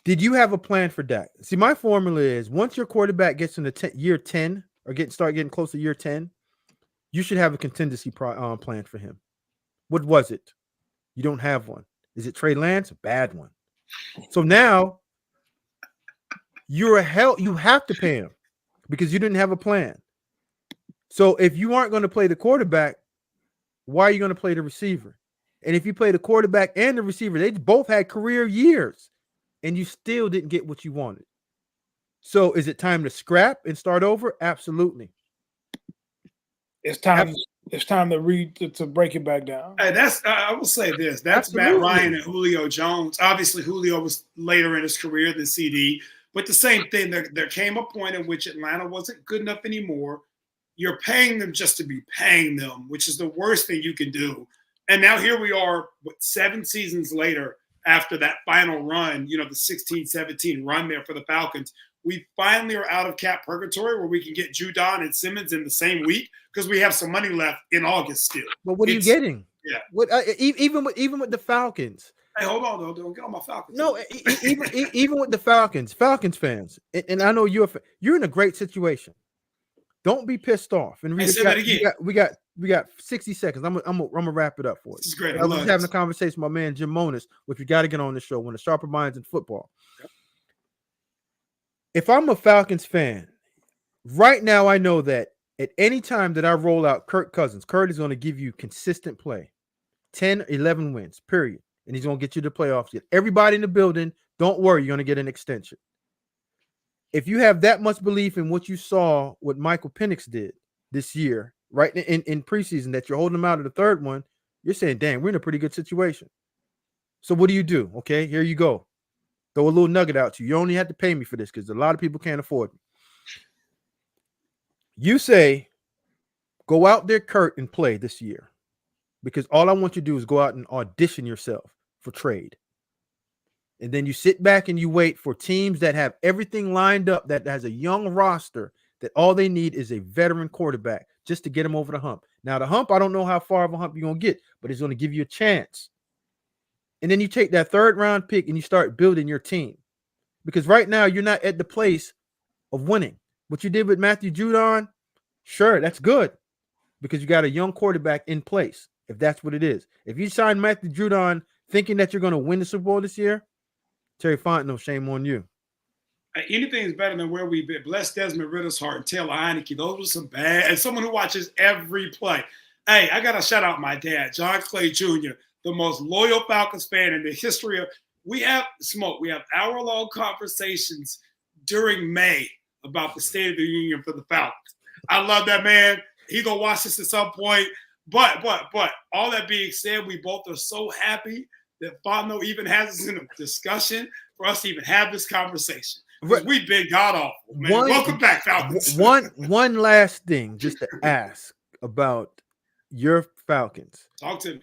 Did you have a plan for Dak? See, my formula is once your quarterback gets into year 10 or start getting close to year 10, you should have a contingency plan for him. What was it? You don't have one. Is it Trey Lance? A bad one. So now you have to pay him because you didn't have a plan. So if you aren't going to play the quarterback, why are you going to play the receiver? And if you play the quarterback and the receiver, they both had career years and you still didn't get what you wanted. So is it time to scrap and start over? Absolutely. It's time to break it back down. Hey, I will say this. That's absolutely. Matt Ryan and Julio Jones. Obviously, Julio was later in his career than CD. But the same thing, there came a point in which Atlanta wasn't good enough anymore. You're paying them just to be paying them, which is the worst thing you can do. And now here we are, 7 seasons later, after that final run, the 16-17 run there for the Falcons. We finally are out of cap purgatory where we can get Judon and Simmons in the same week because we have some money left in August still. But what are you getting? Yeah. What even with the Falcons? Hey, hold on, though. Don't get on my Falcons. No, even with the Falcons fans, and I know you're in a great situation. Don't be pissed off. And Say that again. we got 60 seconds. I'm gonna wrap it up for you. This is great. I was having a conversation with my man Jim Monis, which you got to get on the show. One of the sharper minds in football. Yep. If I'm a Falcons fan, right now I know that at any time that I roll out Kirk Cousins, Kurt is going to give you consistent play, 10, 11 wins, period. And he's going to get you to playoffs. Get everybody in the building. Don't worry, you're going to get an extension. If you have that much belief in what you saw, what Michael Penix did this year, right in preseason, that you're holding him out of the third one, you're saying, dang, we're in a pretty good situation. So what do? Okay, here you go. Throw a little nugget out to you. You only have to pay me for this because a lot of people can't afford me. You say, go out there, Kurt, and play this year. Because all I want you to do is go out and audition yourself for trade. And then you sit back and you wait for teams that have everything lined up, that has a young roster, that all they need is a veteran quarterback just to get them over the hump. Now, the hump, I don't know how far of a hump you're going to get, but it's going to give you a chance. And then you take that third round pick and you start building your team. Because right now, you're not at the place of winning. What you did with Matthew Judon, sure, that's good. Because you got a young quarterback in place, if that's what it is. If you sign Matthew Judon thinking that you're going to win the Super Bowl this year, Terry Fontenot, shame on you. Anything is better than where we've been. Bless Desmond Ritter's heart and Taylor Heineke. Those were some bad. And someone who watches every play. Hey, I got to shout out my dad, John Clay Jr., the most loyal Falcons fan in the history of. We have hour-long conversations during May about the State of the Union for the Falcons. I love that man. He gonna watch this at some point. But all that being said, we both are so happy that Fontenot even has us in a discussion for us to even have this conversation. We've been god awful, man. Welcome back, Falcons. One last thing, just to ask about your Falcons. Talk to me.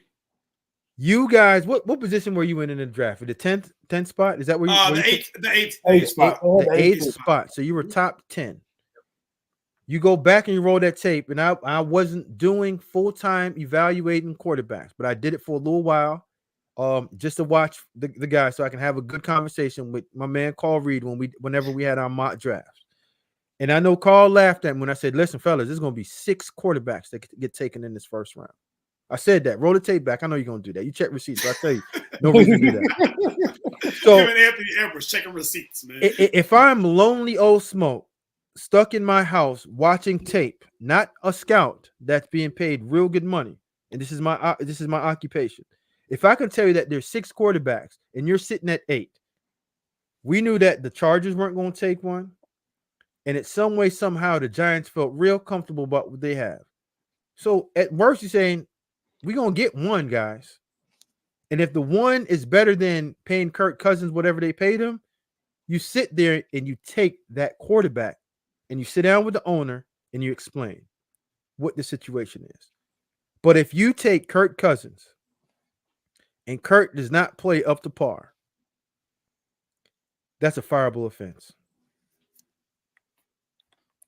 You guys, what position were you in the draft? The 10th spot? Is that where you? The eighth spot. The eighth spot. So you were top 10. You go back and you roll that tape, and I wasn't doing full-time evaluating quarterbacks, but I did it for a little while, just to watch the guy, so I can have a good conversation with my man Carl Reed whenever we had our mock drafts. And I know Carl laughed at me when I said, "Listen, fellas, there's going to be 6 quarterbacks that get taken in this first round." I said that. Roll the tape back. I know you're going to do that. You check receipts. So I tell you, no reason to do that. So Anthony Edwards checking receipts, man. If I'm lonely old smoke, stuck in my house watching tape, not a scout that's being paid real good money, and this is my occupation. If I can tell you that there's 6 quarterbacks and you're sitting at 8, we knew that the Chargers weren't going to take one, and in some way, somehow, the Giants felt real comfortable about what they have. So at worst, you're saying we're going to get one, guys, and if the one is better than paying Kirk Cousins whatever they paid him, you sit there and you take that quarterback. And you sit down with the owner and you explain what the situation is. But if you take Kirk Cousins and Kirk does not play up to par, that's a fireable offense.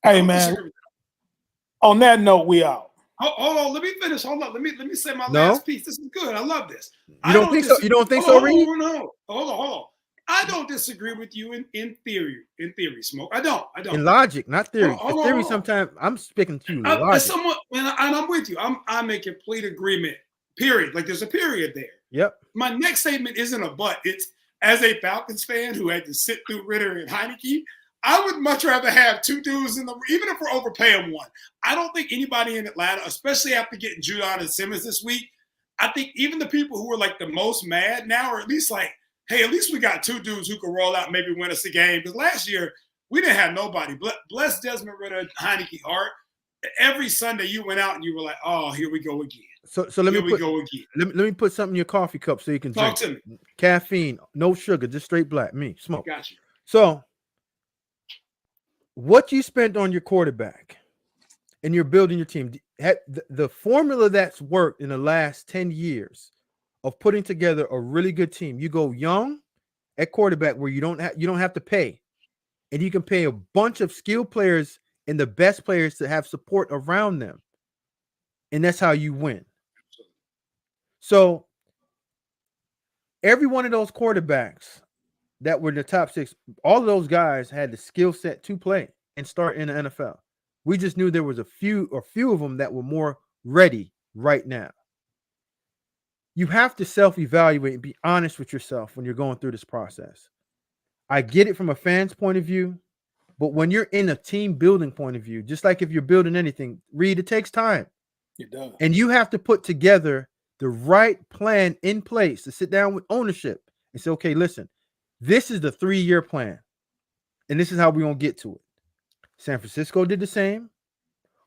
Hey, man. On that note, we out. Hold on. Let me finish. Hold on. Let me say my last piece. This is good. I love this. You don't think so? You don't think so, Reed? No. Hold on. I don't disagree with you in theory. In theory, Smoke. I don't. In logic, not theory. In theory, sometimes I'm speaking to you. And I'm with you. I'm in complete agreement. Period. Like there's a period there. Yep. My next statement isn't a but. It's as a Falcons fan who had to sit through Ritter and Heineke, I would much rather have 2 dudes even if we're overpaying one. I don't think anybody in Atlanta, especially after getting Judon and Simmons this week, I think even the people who are like the most mad now are at least like, hey, at least we got 2 dudes who can roll out and maybe win us a game. Because last year, we didn't have nobody. Bless Desmond Ritter and Heineke Hart. Every Sunday you went out and you were like, oh, here we go again. So let me put something in your coffee cup so you can talk drink. to me. Caffeine, no sugar, just straight black. Me, smoke. Got you. So what you spent on your quarterback and you're building your team, the formula that's worked in the last 10 years of putting together a really good team. You go young at quarterback where you don't have to pay, and you can pay a bunch of skilled players and the best players to have support around them, and that's how you win. So Every one of those quarterbacks that were in the top 6, all of those guys had the skill set to play and start in the NFL. We just knew there was a few of them that were more ready right now. You have to self-evaluate and be honest with yourself when you're going through this process. I get it from a fan's point of view, but when you're in a team building point of view, just like if you're building anything, Reed, it takes time. It does. And you have to put together the right plan in place to sit down with ownership and say, okay, listen, this is the 3-year plan, and this is how we're going to get to it. San Francisco did the same.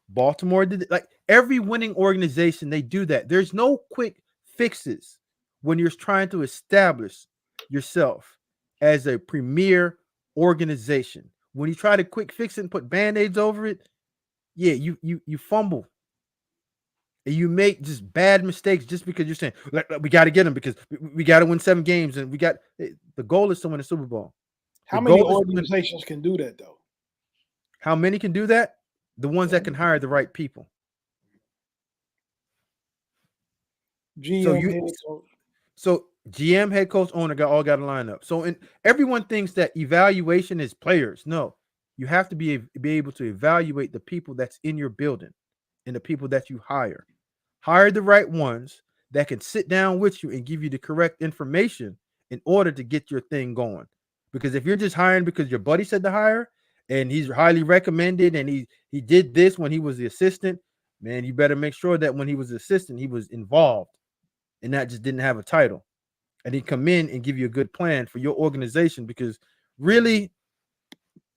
Baltimore did it. Like every winning organization, they do that. There's no quick fixes when you're trying to establish yourself as a premier organization. When you try to quick fix it and put band-aids over it, yeah, you fumble. And you make just bad mistakes just because you're saying, we got to get them because we got to win 7 games. And the goal is to win a Super Bowl. How many organizations can do that, though? How many can do that? The ones that can hire the right people. So GM, head coach, owner all got to line up. So everyone thinks that evaluation is players. No, you have to be able to evaluate the people that's in your building and the people that you hire. Hire the right ones that can sit down with you and give you the correct information in order to get your thing going. Because if you're just hiring because your buddy said to hire and he's highly recommended and he did this when he was the assistant, man, you better make sure that when he was the assistant, he was involved and not just didn't have a title. And he'd come in and give you a good plan for your organization. Because really,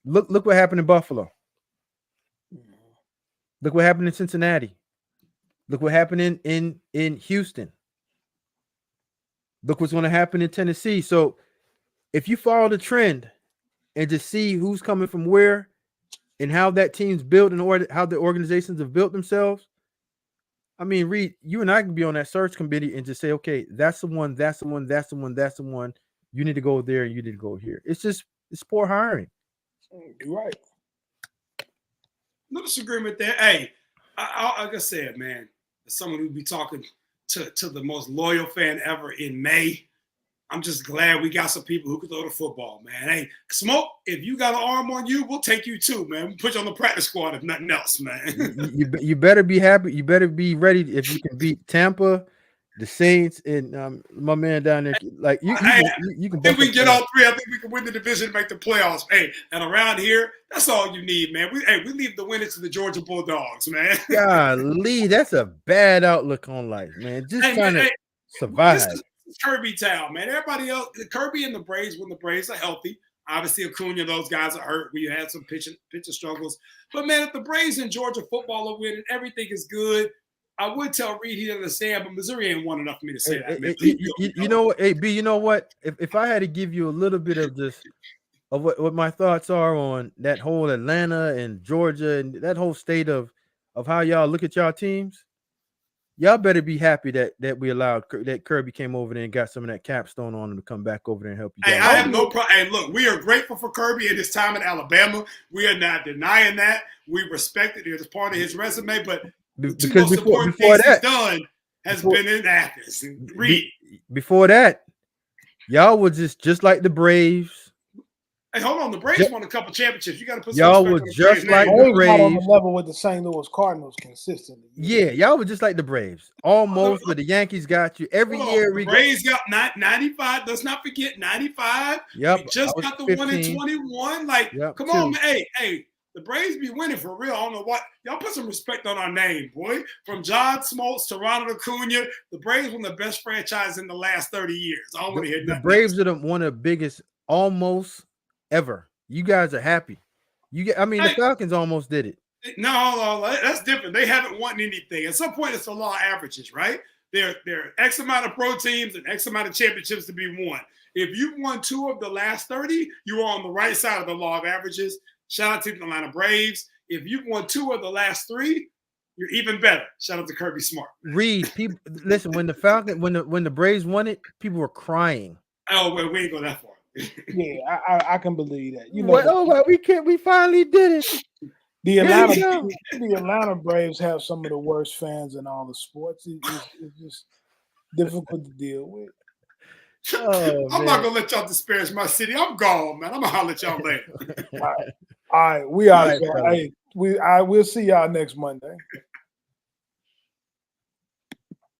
look what happened in Buffalo. Look what happened in Cincinnati. Look what happened in Houston. Look what's going to happen in Tennessee. So if you follow the trend and just see who's coming from where and how that team's built and how the organizations have built themselves, I mean, Reed, you and I can be on that search committee and just say, okay, that's the one, that's the one, that's the one, that's the one. You need to go there and you need to go here. It's poor hiring. You're right. No disagreement there. Hey, like I said, man, as someone who be talking to the most loyal fan ever in May, I'm just glad we got some people who can throw the football, man. Hey, Smoke, if you got an arm on you, we'll take you too, man. We'll put you on the practice squad if nothing else, man. you better be happy. You better be ready if you can beat Tampa, the Saints, and my man down there. Like you can. I think we can get all 3. I think we can win the division and make the playoffs. Hey, and around here, that's all you need, man. We leave the winners to the Georgia Bulldogs, man. Golly, that's a bad outlook on life, man. Just trying to survive. This is Kirby town, man. Everybody else, Kirby and the Braves, when the Braves are healthy. Obviously, Acuna, those guys are hurt. We had some pitching struggles. But, man, if the Braves and Georgia football are winning, everything is good. I would tell Reed he didn't understand, but Missouri ain't won enough for me to say that. You know what, AB, you know what? If I had to give you a little bit of just of what my thoughts are on that whole Atlanta and Georgia and that whole state of how y'all look at y'all teams, y'all better be happy that we allowed that Kirby came over there and got some of that capstone on him to come back over there and help you guys. Hey, I have no problem. Hey, look, we are grateful for Kirby in his time in Alabama. We are not denying that. We respect it. It's part of his resume, but because before that done has been in Athens. Before that, y'all were just like the Braves. Hey, hold on. The Braves won a couple championships. You got to put y'all were just like the Braves on the level with the St. Louis Cardinals consistently. Yeah, y'all were just like the Braves, almost. But the Yankees got you every year. The Braves got 95. Let's not forget 95. Yep, we just got the 1 in 21. Like, come on, man. Hey. The Braves be winning for real. I don't know what. Y'all put some respect on our name, boy. From John Smoltz to Ronald Acuna, the Braves were the best franchise in the last 30 years. I don't want to hear nothing. The Braves are one of the biggest almost ever. You guys are happy. The Falcons almost did it. No, that's different. They haven't won anything. At some point, it's the law of averages, right? There are X amount of pro teams and X amount of championships to be won. If you've won 2 of the last 30, you are on the right side of the law of averages. Shout out to the Atlanta Braves. If you've won 2 of the last 3, you're even better. Shout out to Kirby Smart. Reed, people, listen. When the Braves won it, people were crying. Oh, well, we ain't go that far. Yeah, I can believe that. You know, we finally did it. The Atlanta Braves have some of the worst fans in all the sports. It's just difficult to deal with. Oh, I'm man. not gonna let y'all disparage my city. I'm gone, man. I'm gonna holler at y'all later. All right, we out. All right, Hey, we'll see y'all next Monday.